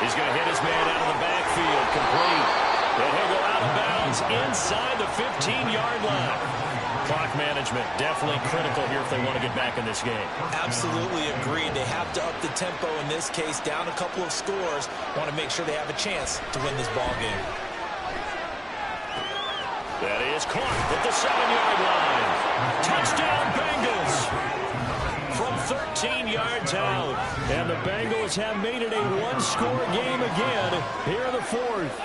He's going to hit his man out of the backfield. Complete. And he'll go out of bounds inside the 15-yard line. Clock management definitely critical here if they want to get back in this game. Absolutely agreed. They have to up the tempo in this case, down a couple of scores. Want to make sure they have a chance to win this ball game. That is caught at the 7-yard line. Touchdown Bengals from 13 yards out. And the Bengals have made it a one-score game again here in the fourth.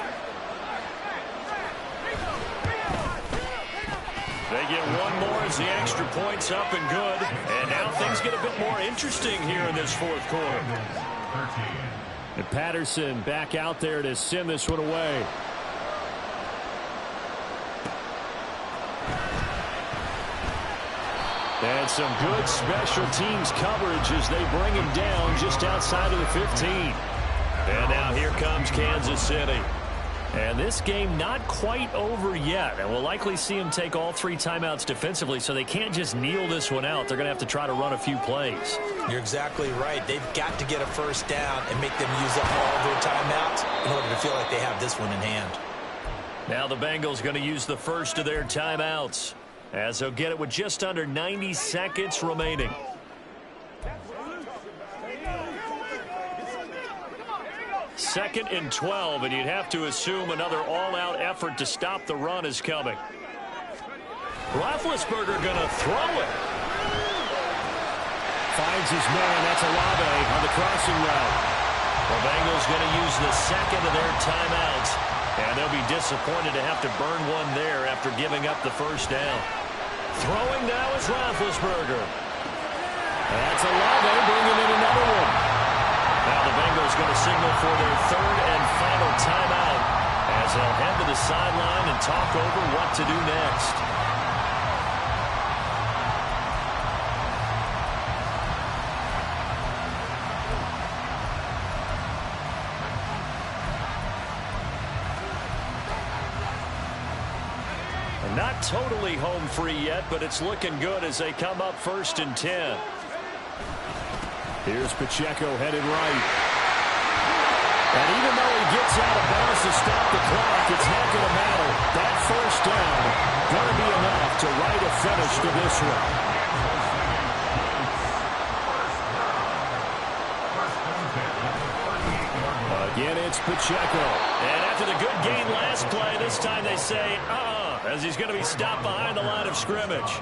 They get one more as the extra point's up and good. And now things get a bit more interesting here in this fourth quarter. And Patterson back out there to send this one away. And some good special teams coverage as they bring him down just outside of the 15. And now here comes Kansas City. And this game not quite over yet. And we'll likely see them take all 3 timeouts defensively, so they can't just kneel this one out. They're going to have to try to run a few plays. You're exactly right. They've got to get a first down and make them use up all their timeouts in order to feel like they have this one in hand. Now the Bengals going to use the first of their timeouts, as they'll get it with just under 90 seconds remaining. Second and 12, and you'd have to assume another all-out effort to stop the run is coming. Roethlisberger going to throw it. Finds his man. That's Olave on the crossing route. The Bengals going to use the second of their timeouts, and they'll be disappointed to have to burn one there after giving up the first down. Throwing now is Roethlisberger. That's Olave bringing in another one. Now the Bengals going to signal for their third and final timeout as they'll head to the sideline and talk over what to do next. Not totally home free yet, but it's looking good as they come up 1st and 10. Here's Pacheco headed right. And even though he gets out of bounds to stop the clock, it's not going to matter. That first down going to be enough to write a finish to this one. Again, it's Pacheco. And after the good gain last play, this time they say, as he's going to be stopped behind the line of scrimmage.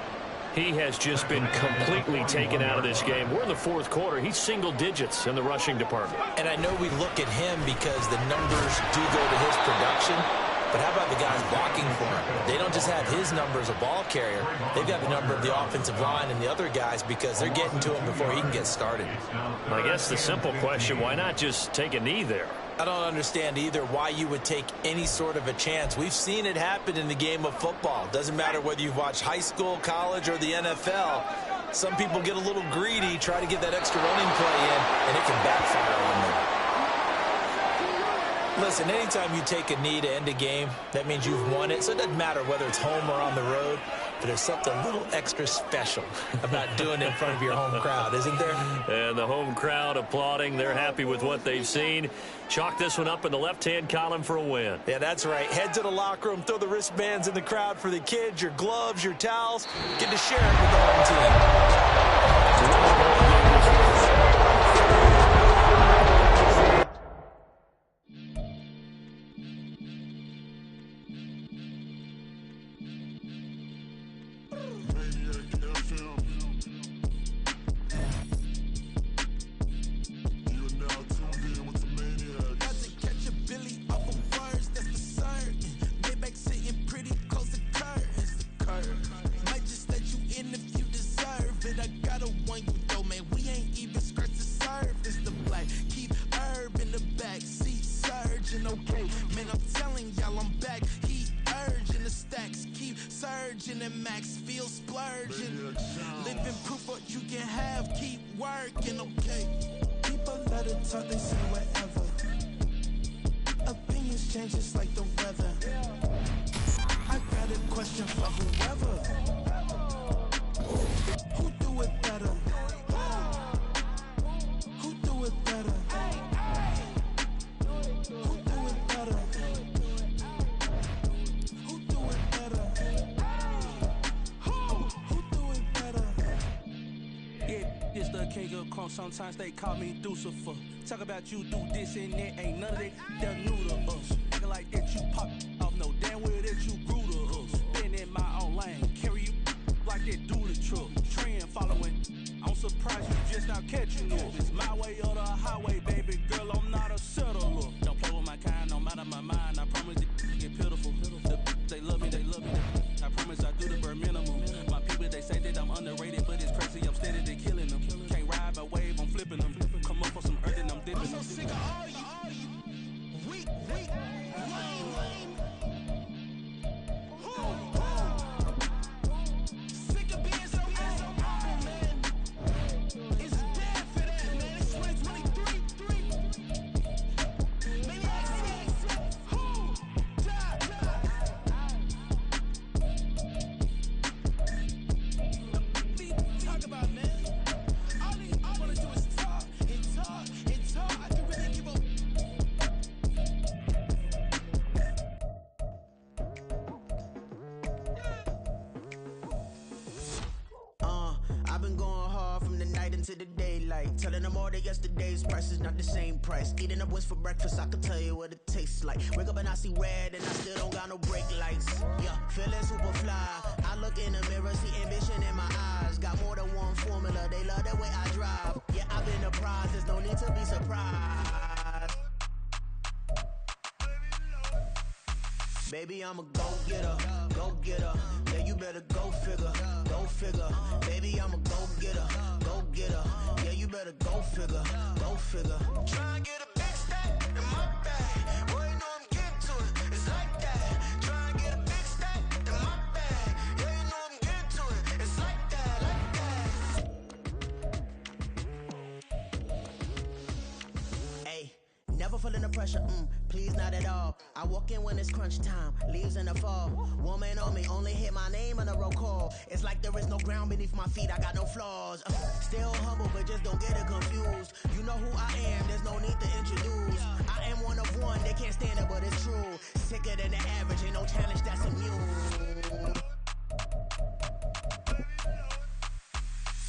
He has just been completely taken out of this game. We're in the 4th quarter. He's single digits in the rushing department. And I know we look at him because the numbers do go to his production. But how about the guys blocking for him? They don't just have his number as a ball carrier. They've got the number of the offensive line and the other guys because they're getting to him before he can get started. I guess the simple question, why not just take a knee there? I don't understand either why you would take any sort of a chance. We've seen it happen in the game of football. Doesn't matter whether you've watched high school, college, or the NFL. Some people get a little greedy, try to get that extra running play in, and it can backfire on them. Listen, anytime you take a knee to end a game, that means you've won it. So it doesn't matter whether it's home or on the road. But there's something a little extra special about doing it in front of your home crowd, isn't there? And the home crowd applauding. They're happy with what they've seen. Chalk this one up in the left-hand column for a win. Yeah, that's right. Head to the locker room, throw the wristbands in the crowd for the kids, your gloves, your towels. Get to share it with the home team. Sometimes they call me Lucifer. Talk about you do this and that. Ain't none of that new to us. Acting like that you pop off. No damn well that you grew to us. Been in my own lane. Carry you like that do the truck. Trend following. I'm surprised you just not catching up. It's my way or the highway, baby girl. I'm not a settler. Don't play with my kind, no matter my mind. I promise it get pitiful. They love me, they love me. I promise I do the bare minimum. My people, they say that I'm underrated, but it's crazy. I'm steady, they killing them. Can't ride my wave, I'm flipping them. Come up for some earth and I'm dipping them. I'm so sick of all you weak, lame. Sick of being so man. It's dead for that, man. It's 2023. Maybe I see. Who? Die. Talk about, man. All I want to do is talk and talk and talk. I can really give a... I've been going hard from the night into the daylight. Telling them all that yesterday's price is not the same price. Eating up what's for breakfast, I can tell you what it tastes like. Wake up and I see red and I still don't got no brake lights. Yeah, feeling super fly. I look in the mirror, see ambition in my eyes. Got more than one formula, they love the way I drive. Yeah, I've been a prize, there's no need to be surprised. Baby, I'm a go-getter. Yeah, you better go figure. Baby, I'm a go-getter. Yeah, you better go figure. Try and get a big stack in my bag. Boy, you know I'm getting to it. It's like that. Try and get a big stack in my bag. Yeah, you know I'm getting to it. It's like that. Hey, never feeling the pressure, please not at all. I walk in when it's crunch time, leaves in the fall. Woman on me, only hit my name on the roll call. It's like there is no ground beneath my feet, I got no flaws. Still humble, but just don't get it confused. You know who I am, there's no need to introduce. I am one of one, they can't stand it, but it's true. Sicker than the average, ain't no challenge that's immune.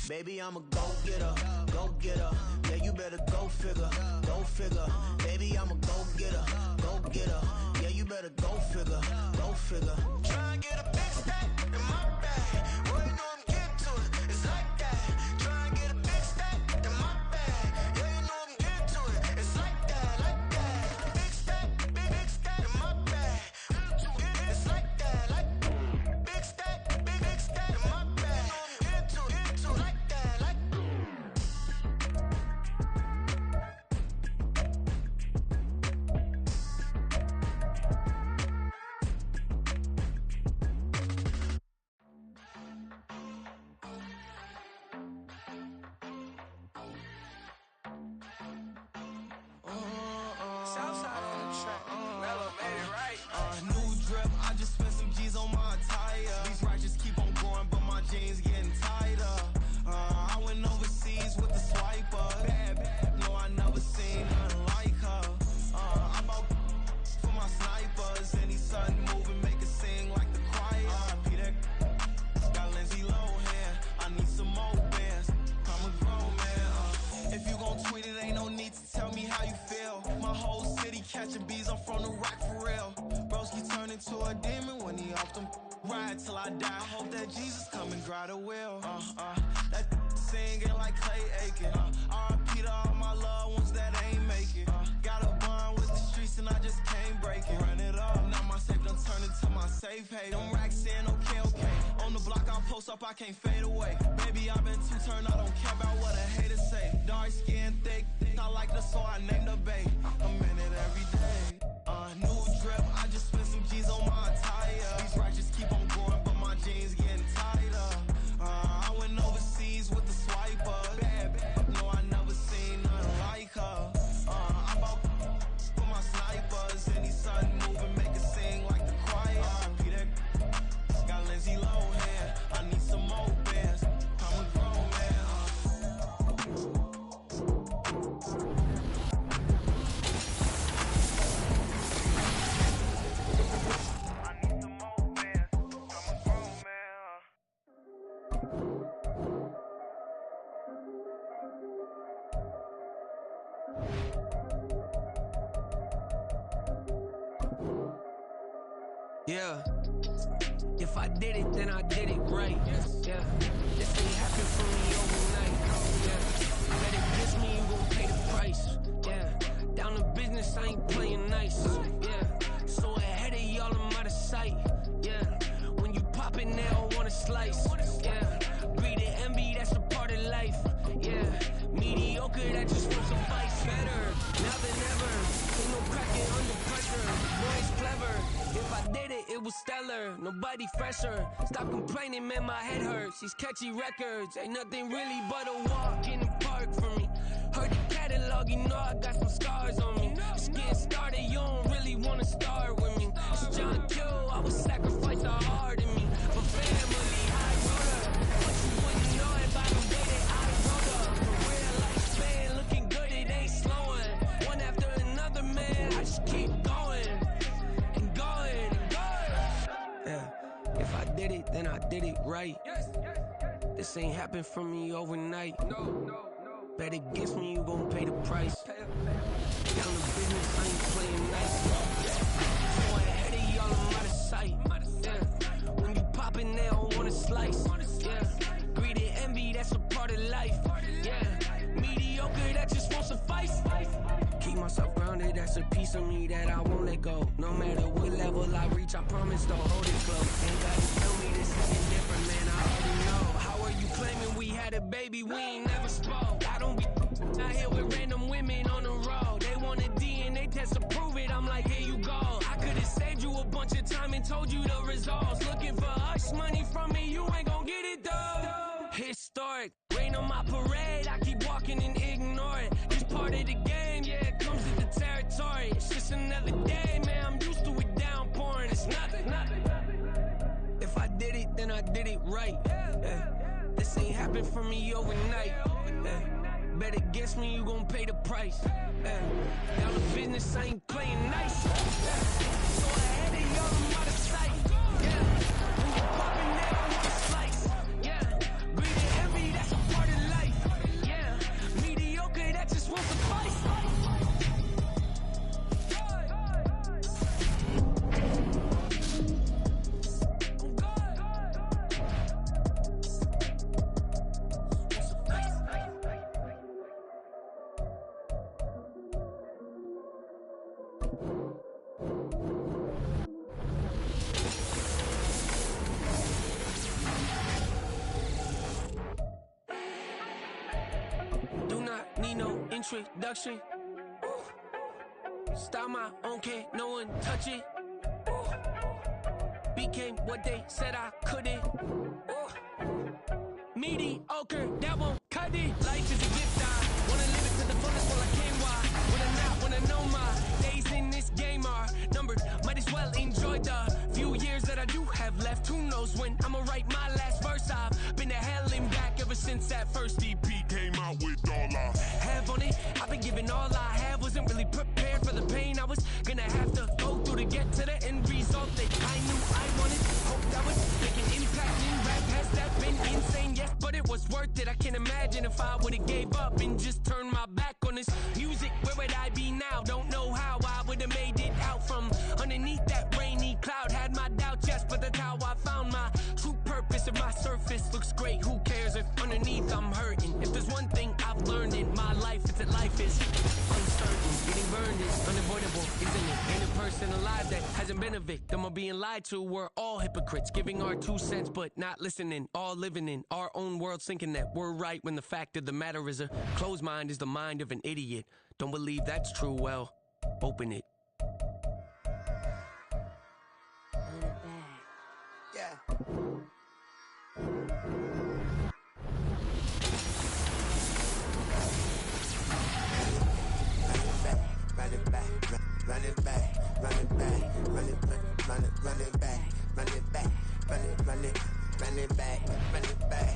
Baby, I'm a go-getter, go-getter. Yeah, you better go figure, go figure. Baby, I'm a go-getter, go-getter. Yeah, you better go figure, go figure. Try and get a big stack in my bag. Boy, you know I'm getting to it, it's like that. Try and get a big stack in my bag. Yeah, you know I'm getting to it, it's like that, like that. Big stack, big stack in my bag. It's like that, like big stack, big stack in my bag. Get to it, like that, like. Southside on the track. Mellow made it right. New drip, I just spent some G's on my attire. These righteous keep on going, but my jeans getting tighter. I went overseas with the swiper. Bad, no, I never seen nothing like her. I bought for my snipers. Any sudden move and make it sing like the choir. Peter got Lindsay Lohan. I need some more bands. I'm a grown man. If you gon' tweet it, ain't no need to tell me how you feel. My whole city catching bees, I'm from the rock for real. Broski turned into a demon when he off them. Ride till I die, hope that Jesus come and grab the wheel. That singing like Clay Aiken. R.I.P. to all my loved ones that ain't make it. Got a bond with the streets and I just can't break it. Run it up, now my safe done turned into my safe haven. Them racks in, okay. On the block I post up, I can't fade away. Baby, I've been too turned, I don't care about what a hater say. Dark skin, thick, I like the so I named the babe. I'm in it every day. New drip, I just spent some G's on my attire. These righteous keep on going, but my jeans getting tighter. I went overseas with the swiper. Bad, no, I never seen nothing like her. I bought for my snipers. Any sudden move and make it sing like the choir. Peter got Lindsay Lohan. I need some more bands. I'm a grown man. Yeah, if I did it, then I did it right. Yeah, this ain't happened for me overnight. Yeah, better kiss me, you gon' pay the price. Yeah, down to business, I ain't playing nice. Yeah, so ahead of y'all, I'm out of sight. Yeah, when you pop it, they don't wanna slice. Yeah, greed and envy, that's a part of life. Yeah, mediocre, that just won't suffice. Better, now than ever. Ain't no cracking under pressure. Boy's clever. If I did it, it was stellar. Nobody fresher. Stop complaining, man, my head hurts. These catchy records ain't nothing really but a walk in the park for me. Heard the catalog, you know I got some scars on me. Just getting started, you don't really wanna start with me. It's John Kill, I would sacrifice a heart in me. For family, I wrote her. But you wouldn't know if I don't get it, I wrote her. Career lifespan, looking good, it ain't slowing. One after another, man, I just keep going. And going, and going. Yeah, if I did it, then I did it right. This ain't happened for me overnight. No. Bet against me, you gon' pay the price. Down to business, I ain't playing nice. So ahead of y'all, I'm out of sight. Yeah, when you poppin', they don't wanna slice. Yeah, greed and envy, that's a part of life. Yeah, mediocre, that just won't suffice. Keep myself grounded, that's a piece of me that I won't let go. No matter what level I reach, I promise to hold it close. Ain't gotta tell me this isn't different, man, I already know. How are you claiming we had a baby, we ain't never spoke? I don't be out here with random women on the road. They want a DNA test to prove it, I'm like, here you go. I could've saved you a bunch of time and told you the results. Looking for hush money from me, you ain't gon' get it though. Historic, rain on my parade, I keep walking and ignore it. It's part of the game, yeah, it comes with the territory. another day, man. I'm used to it downpouring. It's nothing. If I did it, then I did it right. This ain't happened for me overnight. Bet against me, you gon' pay the price. Down the business, I ain't playing nice. So ahead of y'all, I'm out of sight. When you poppin' that, I want a slice. Greed and envy, that's a part of life. Mediocre, that just won't suffice. Introduction. Style my own, can't no one touch it. Became what they said I couldn't. Mediocre, that won't cut it. Life is a gift, I wanna live it to the fullest while I can. Why? When I not, when I know my days in this game are numbered. Might as well enjoy the few years that I do have left. Who knows when I'ma write my last verse. I've been to hell and back ever since that first EP came out with all I have on it. I've been giving all I have. Wasn't really prepared for the pain I was gonna have to go through to get to the end result that I knew I wanted. Hoped I was making impact in rap. Has that been insane? Yes, but it was worth it. I can't imagine if I would've gave up and just turned my back on this music. Where would I be now? Don't know how I would've made it out from underneath that rainy cloud. Had my doubts, yes, but that's how I found my true purpose. If my surface looks great, who cares if underneath I'm hurting? If there's one thing I've learned in my life, it's that life is uncertain. Getting burned is unavoidable, isn't it? Ain't a person alive that hasn't been a victim of being lied to. We're all hypocrites, giving our 2 cents but not listening. All living in our own world, thinking that we're right when the fact of the matter is a closed mind is the mind of an idiot. Don't believe that's true? Well, open it. Yeah. Run it back, run it back, run it back, run it back, run it back, run it back, run it back, run it back,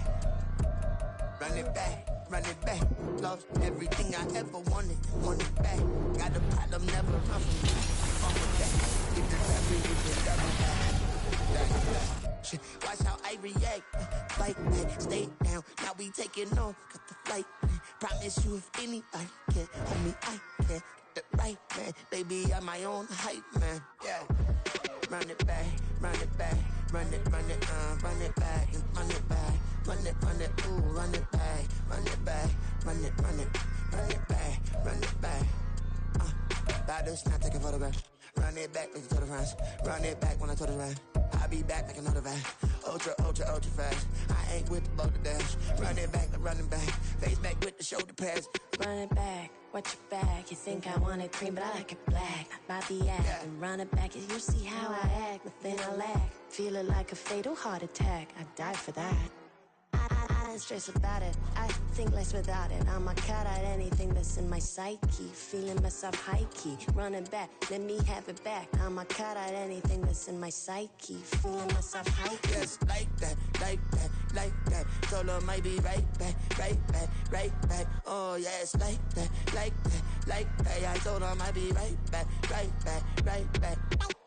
run it back, run it back. Lost everything I ever wanted, want it back. Got a problem, never run from me. On the back, get the rapper, get the double back. Watch how I react, fight back, stay down. Now we taking off, got the flight. Promise you if anybody can hold me, I can. Get the right man, baby, I'm my own hype man. Yeah, run it back, run it back, run it, run it, run it back, and run it back, run it, ooh, run it back, run it back, run it, run it, run it back, run it back. Baddest, not taking photographs. Run it back like you told the friends. Run it back when I told the run. I'll be back like another van. Ultra, ultra, ultra fast. I ain't with the boulder dash. Run it back, like running back. Face back with the shoulder pads. Run it back, watch your back. You think I want it cream, but I like it black. Not the act. Yeah. And run it back, you see how I act. Nothing I lack. Feel it like a fatal heart attack. I'd die for that. I don't stress about it. I think less without it. I'ma cut out anything that's in my psyche. Feeling myself high-key. Running back, let me have it back. I'ma cut out anything that's in my psyche. Feeling myself high-key. Yes, like that, like that, like that. Solo might be right back, right back, right back. Oh, yes, like that, like that, like that. I told him I'd be right back, right back, right back.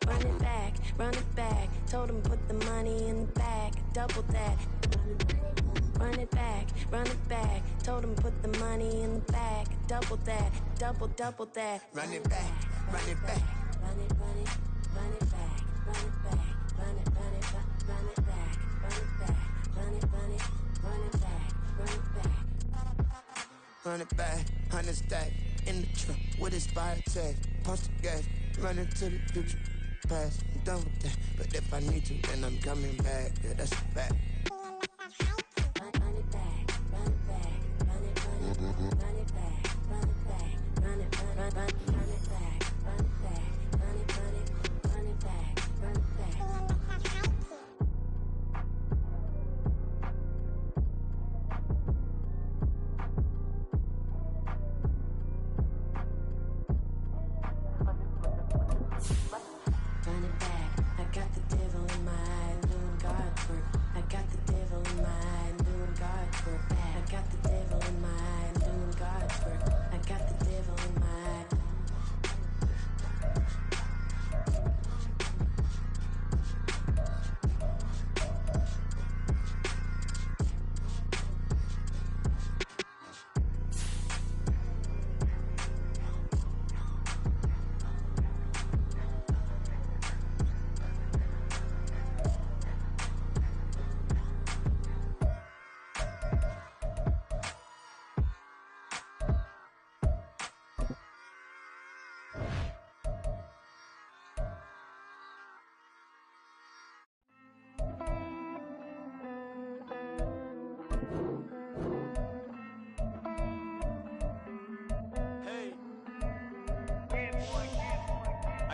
Run it back, run it back. Told him put the money in the bag. Double that. Run it back, run it back. Told him put the money in the bag. Double that, double that. Run it back, run it back. Run it, run it, run it back. Run it back, run it, run it, run it back. Run it back, run it, run it, run it back. Run it back. Run it back, 100 stack. In the truck with his fire tag. Punch the gas, running to the future. Past, I'm done with that. But if I need to, then I'm coming back. Yeah, that's a fact. Run it back, run it back, run it, run it, run it back, run it back, run it, run it back, run it back, run it, run it, run it back, run it back. God's work. I got the devil in my eye, I'm doing God's work. I got the devil in my eye.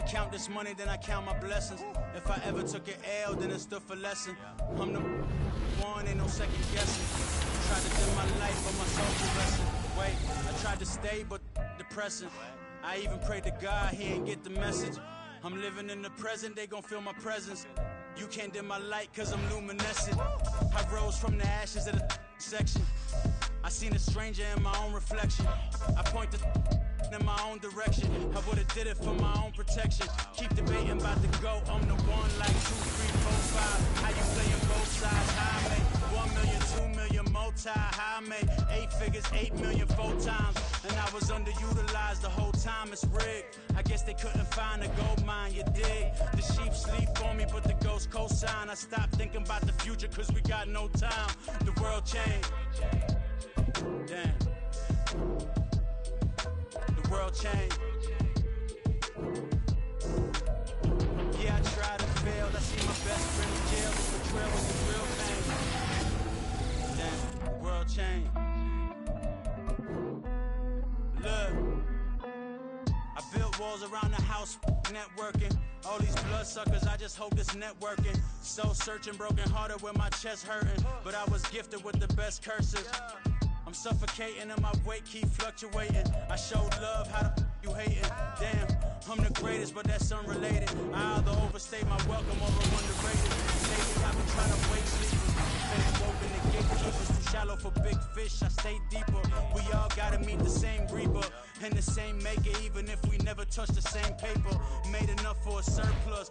Count this money, then I count my blessings. If I ever took an L, then it stood for lesson. I'm the one, ain't no second guessing. Tried to live my life, but my soul progressing. Wait, I tried to stay, but depressing. I even prayed to God, he ain't get the message. I'm living in the present, they gon' feel my presence. You can't dim my light, cause I'm luminescent. I rose from the ashes of the section. I seen a stranger in my own reflection. I point the in my own direction. I would've did it for my own protection. Keep debating about the GOAT. I'm the one like 2, 3, 4, 5. How you playing both sides? How I make 1 million, 2 million multi. How I made 8 figures, 8 million 4 times. And I was underutilized the whole time. It's rigged. I guess they couldn't find a gold mine. You dig? The sheep sleep on me, but the ghost cosign. I stopped thinking about the future cause we got no time. The world changed. Damn. The world changed. Yeah, I tried and failed. I see my best friend in jail. The betrayal was the real pain. Damn, the world changed. Look, I built walls around the house, networking. All these bloodsuckers, I just hope this networking. Soul searching, broken hearted with my chest hurting. But I was gifted with the best curses. I'm suffocating and my weight keep fluctuating. I showed love, how the you hating? Damn, I'm the greatest, but that's unrelated. I either overstay my welcome or I'm underrated. Lately I've been trying to wake sleepers. Fake woken the gatekeepers, too shallow for big fish. I stay deeper. We all gotta meet the same reaper and the same maker, even if we never touch the same paper. Made enough for a surplus.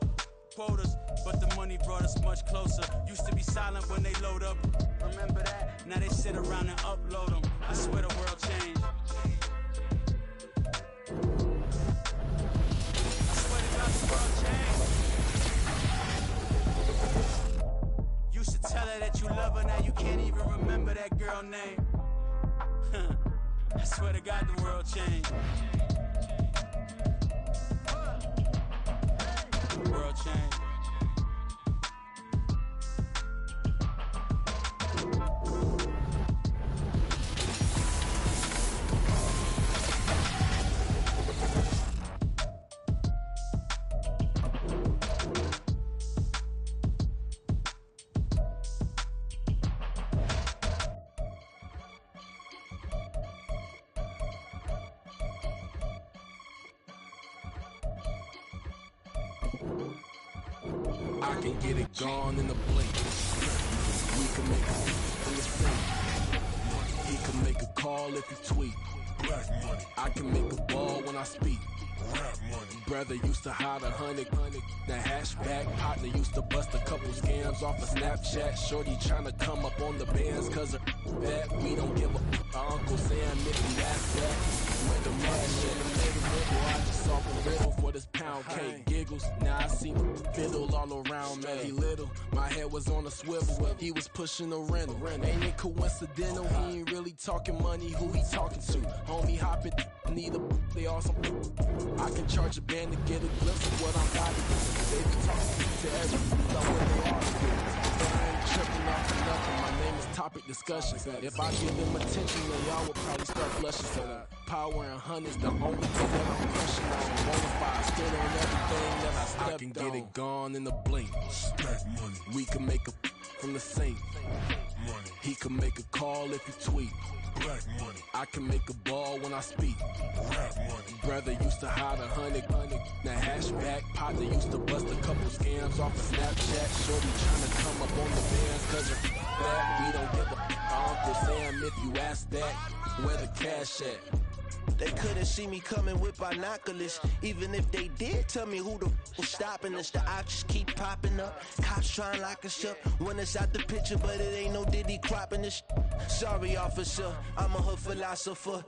Quotas, but the money brought us much closer. Used to be silent when they load up. Remember that? Now they sit around and upload them. I swear the world changed. I swear to God the world changed. Used to tell her that you love her, now you can't even remember that girl name. I swear to God the world changed. The world changed. I can get it gone in a blink. We can make a in the sink. He can make a call if he tweet. I can make a ball when I speak. Brother used to hide 100, the hashback partner used to bust a couple scams off of Snapchat. Shorty tryna come up on the bands cause of that. We don't give a Uncle Sam if you ask that. When the mad shit and made a riddle, I just saw the riddle for this pound cake. Giggles, now I see fiddle all around me. He little, my head was on a swivel. He was pushing a rental. Ain't it coincidental? He ain't really talking money, who he talking to? Homie hopping, need a they awesome. I can charge a band to get a glimpse of what I'm about to do. They be talking to everyone about what they are to do. But I ain't tripping off of nothing. My name is Topic Discussion. If I give them attention, then y'all will probably start flushing. So power and hundreds, the only thing that I'm crushing on. Bonafide, stood on everything that I stepped on. I can get it gone in a blink. We can make a from the sink. He can make a call if he tweet. I can make a ball when I speak. Brother used to hide 100, the hashback partner used to bust a couple scams off of Snapchat. Shorty tryna come up on the bands cause of that. We don't give a Uncle Sam, if you ask that, where the cash at? They couldn't see me coming with binoculars. Even if they did, tell me who the was stopping us. The options keep popping up. Cops trying to lock us up. When it's out the picture, but it ain't no Diddy cropping this. Sorry, officer, I'm a hood philosopher.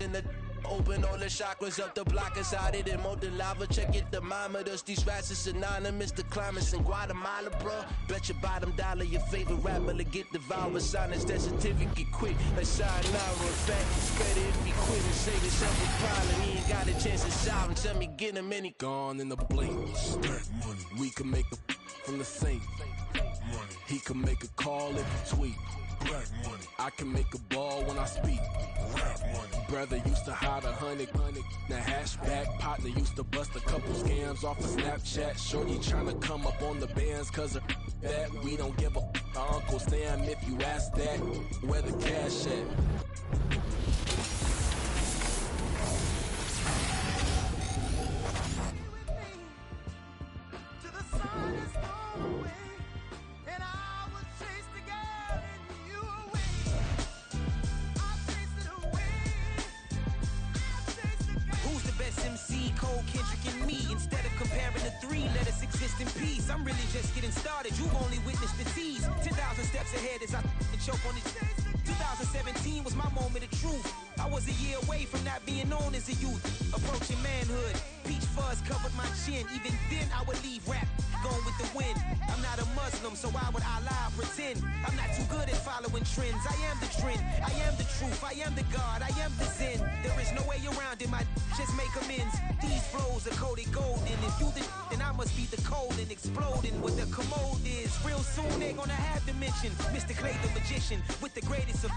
In the open all the chakras up, the block is out it and molten lava. Check your thermometers, these rats is synonymous. The climates in Guatemala, bro. Bet your bottom dollar your favorite rapper to get devoured. Sign his death certificate quick. Let's sign now. In fact, it's better if he quit and save himself a problem. He ain't got a chance to solve him. Tell me, get him any. Gone in the blink. Stack money. We can make a from the sink. Money. He can make a call if he tweet. Black money. I can make a ball when I speak. Rap money. Brother used to hide 100. The hashback partner used to bust a couple scams off of Snapchat. Shorty tryna come up on the bands cause of that. We don't give a Uncle Sam if you ask that. Where the cash at? Instead of comparing the three, let us exist in peace. I'm really just getting started. You've only witnessed the tease. 10,000 steps ahead as I choke on it. 2017 was my moment of truth. I was a year away from not being known as a youth. Approaching manhood. Peach fuzz covered my chin. Even then I would leave rap going with the wind. I'm not a Muslim, so why would Allah pretend? I'm not too good at following trends. I am the trend. I am the truth. I am the God. I am the Zen. There is no way around it. My just make amends. These flows are coated golden. If you the then I must be the cold and exploding what the commode is. Real soon they gonna have to mention Mr. Clay the magician with the greatest of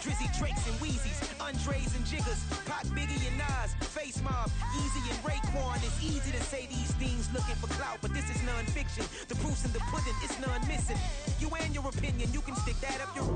Drizzy, Drakes, and Wheezies, Andres and Jiggers, Pac, Biggie, and Nas, Face Mob, Easy and Raekwon. It's easy to say these things looking for clout, but this is non-fiction. The proof's in the pudding, it's none missing. You and your opinion, you can stick that up your.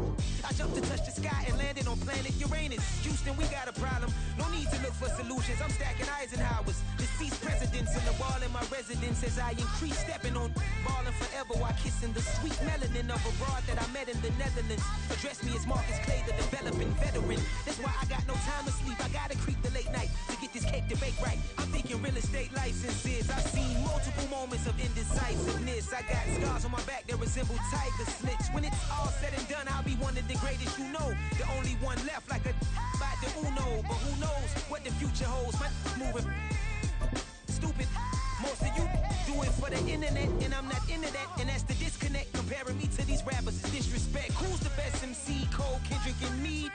I jumped to touch the sky and landed on planet Uranus. Houston, we got a problem. No need to look for solutions. I'm stacking Eisenhower's. Deceased presidents in the wall in my residence as I increase stepping on ballin' forever while kissing the sweet melanin of a broad that I met in the Netherlands. Address me as Marcus Clay, the developing veteran. That's why I got no time to sleep. I gotta creep the late night to get this cake to bake right. I'm thinking real estate licenses. I've seen multiple moments of indecisiveness. I got scars on my back that resemble tiger slits. When it's all said and done, I'll be one of the greatest you know. The only one left like a by the Uno. But who knows what the future holds? My moving stupid. Most of you do it for the internet, and I'm not into that. And that's the disconnect. Comparing me to these rappers is disrespect. Who's the best MC? Cole, Kendrick, and me?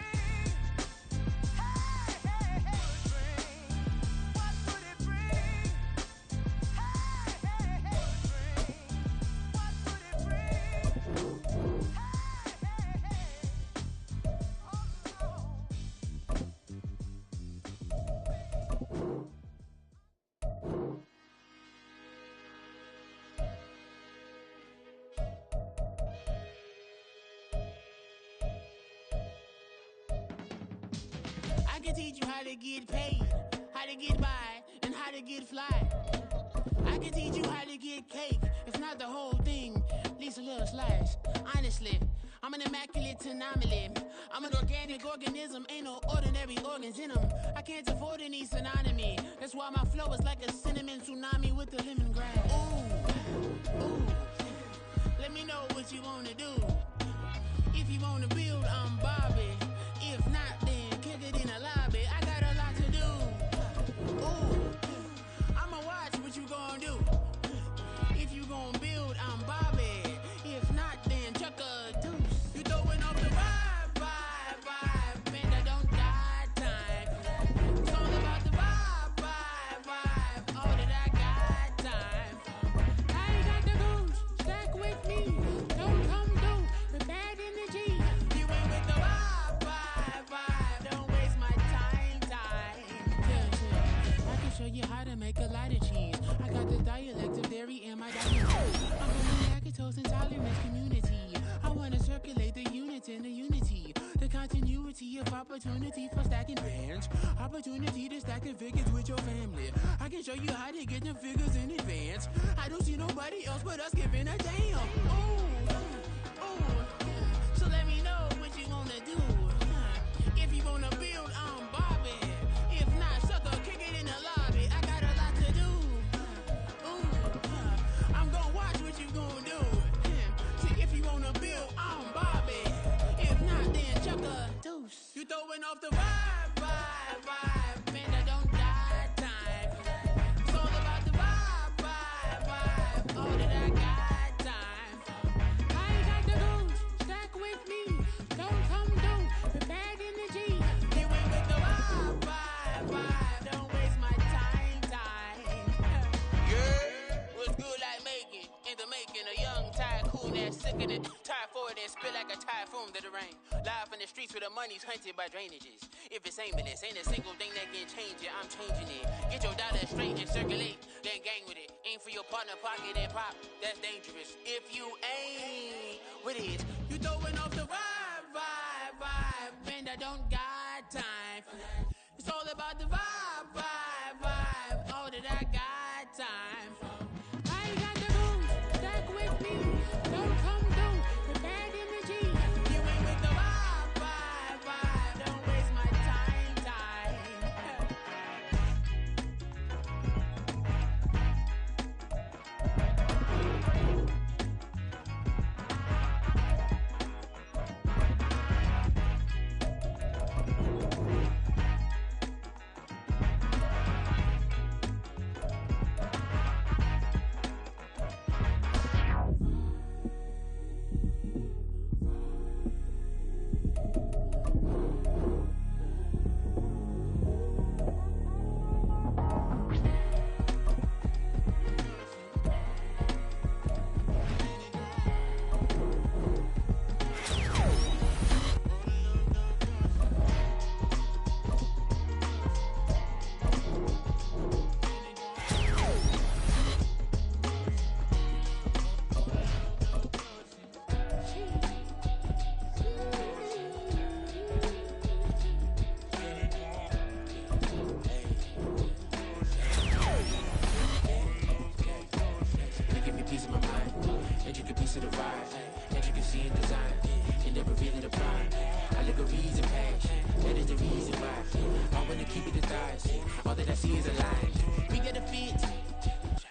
I can teach you how to get paid, how to get by, and how to get fly. I can teach you how to get cake, if not the whole thing, at least a little slice. Honestly, I'm an immaculate anomaly. I'm an organic organism, ain't no ordinary organs in them. I can't afford any synonymy. That's why my flow is like a cinnamon tsunami with the lemongrass. Ooh, ooh. Let me know what you wanna do. If you wanna build, I'm Bobby. If not, then kick it in the lobby. I got a lot to do. Ooh, I'ma watch what you gon' do. If you gon' build, I'm Bobby. If not, then chuck a deuce. You throwing up the vibe, man, I don't die time. It's all about the vibe, all that I got time. I ain't got the goose, stack with me. Don't come through the bad energy. You ain't with the vibe, don't waste my time. Yeah. I can show you how to make a lot of cheese. I got the dialect of dairy and my dialect. I'm from the lactose intolerance community. I wanna circulate the units in the unity. The continuity of opportunity for stacking bands. Opportunity to stack the figures with your family. I can show you how to get the figures in advance. I don't see nobody else but us giving a damn. Ooh. So let me know what you that's sicker than tie forward and spit like a typhoon to the rain. Live in the streets where the money's hunted by drainages. If it's aimless, ain't a single thing that can change it. I'm changing it. Get your dollar straight and circulate, then gang with it. Aim for your partner, pocket and pop. That's dangerous. If you ain't with it, you throwing off the vibe. And I don't got time for that. It's all about the vibe. All that I got time for. I ain't got the rules, stuck with me. Don't come through with bad energy. You ain't with the vibe. Don't waste my time.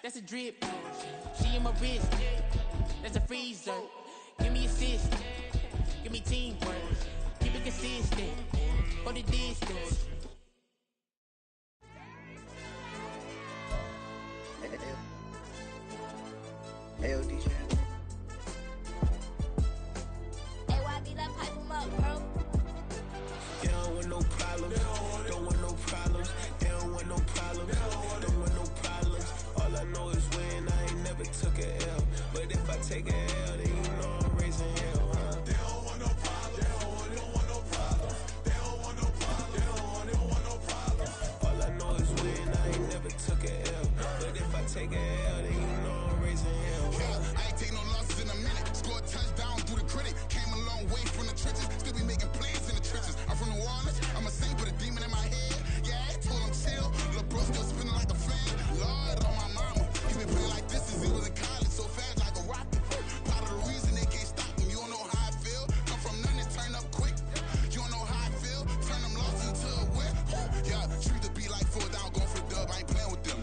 That's a drip. She in my wrist. That's a freezer. Give me assist. Give me teamwork. Keep it consistent. For the distance. Hey, DJ. AYB, that pipe him up, bro. They don't want no problems. Don't want no problems. They don't want no problems. Don't want no problems. All I know is when I ain't never took a L. But if I take a L, then you know I'm raising hell, huh? They don't want no problems. They don't want no problems. They don't want no problems. They don't want no problems. All I know is when I ain't never took a L. But if I take a L, then you know I'm raising hell, huh? Yeah, I ain't take no losses in a minute. Scored touchdown through the critic. Came a long way from the trenches. Still be making plays in the trenches. I'm from New Orleans. I'm a saint with a demon in my head. Yeah, I told him chill. Lil' bro still spinning like a fan. Lord on my mama. He been playing like this since he was in college. So fast like a rocket. Part of the reason they can't stop him. You don't know how I feel. Come from nothing and turn up quick. You don't know how I feel. Turn them losses into a win. Yeah, treat the beat like 4 down. Going for the dub. I ain't playing with them.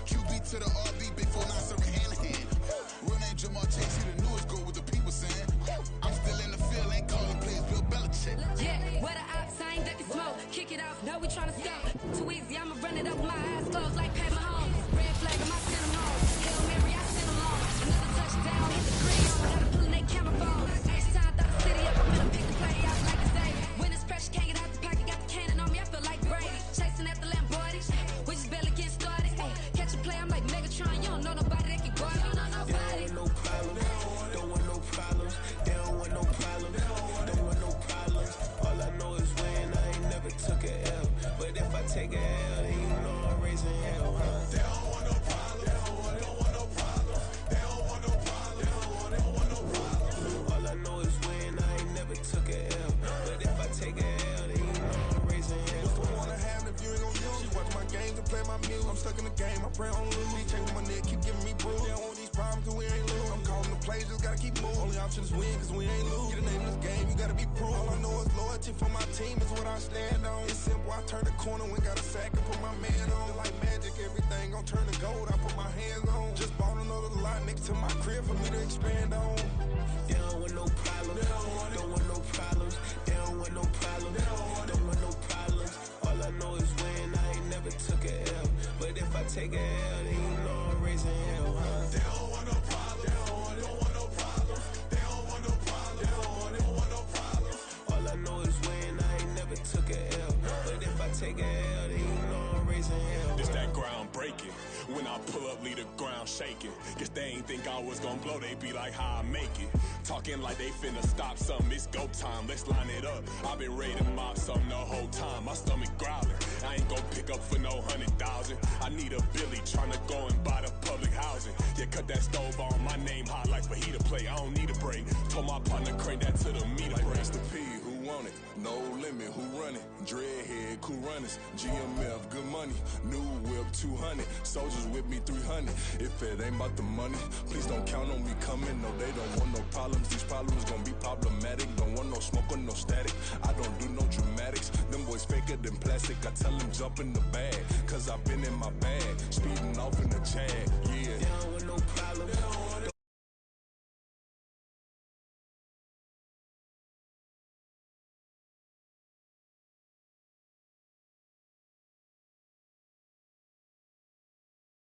QB to the RB. Big 4 9 serving hand in hand. Real name Jamal Chase. He the newest goal with the people saying. I'm still in the field. Ain't calling plays Bill Belichick. Yeah, where the ops ain't that can smoke. Kick it off. No, we tryna stop. Too easy. I'ma run it up with my eyes closed like Pat Mahomes. Red flag. I might send him home. Hail Mary. I send him home. Another touchdown. Hit the green. Gotta pull in they camera phone. Next time, throw the city up. I'm gonna pick the play out like it's day. When it's pressure, can't get out the pocket. Got the cannon on me. I feel like Brady. Chasing at the Lamborghini. We just barely get started. Ay, catch a play. I'm like Megatron. You don't know nobody that can guard it. You know nobody. No problems. Don't want no problems. They don't want no problems. Don't want no problems. All I know is when I ain't never took a L. But if I take a L, then you know I'm raising hell, huh? They don't want no problems. They don't want no problems. They don't want no problems. They don't want no problems. All I know is when I ain't never took a L. But if I take a L, then you know I'm raising hell. What's the one I have if you ain't gon' use? She watch my games and play my music. I'm stuck in the game. I pray on lose. These chains on my neck keep giving me bruise. They don't want these problems 'cause we ain't lose. I'm calling the plays, just gotta keep moving. Only option is win 'cause we ain't lose. Get the name of this game, you gotta be proof. All I know is loyalty for my team is what I stand on. It's simple, I turn the corner when got a sack and put my man on. Like magic, everything gon' turn to gold. I put my hands on. Just bought another lot next to my crib for me to expand on. They don't want no problems. Don't want no problems. They don't want no problems. Don't want no problems. All I know is when I ain't never took a L. But if I take a L, then you know I'm raising hell, huh? They don't want no problems. They don't want no problems. They don't want no problems. They don't want no problems. All I know is when I ain't never took a L. But if I take a L, then you know I'm raising hell. It's that groundbreaking. When I pull up, leave me the ground shaking. Guess they ain't think I was gonna blow, they be like, how I make it. Talking like they finna stop something, it's go time, let's line it up. I've been ready to mob something the whole time, my stomach growling. I ain't gon' pick up for no 100,000. I need a Billy tryna go and buy the public housing. Yeah, cut that stove on, my name hot like fajita plate. I don't need a break. Told my partner crank that to the meter like break. Mr. P, who want it? No limit, who run it? Dreadhead, cool runners. GMF, good money. New whip, 200. Soldiers with me, 300. If it ain't about the money, please don't count on me coming. No, they don't want no problems. These problems gon' be problematic. Don't want no smoke or no static. I don't do no dramatics. Them boys faker than plastic. I tell them jump in the bag, cause I've been in my bag. Speeding off in the Jag. Yeah,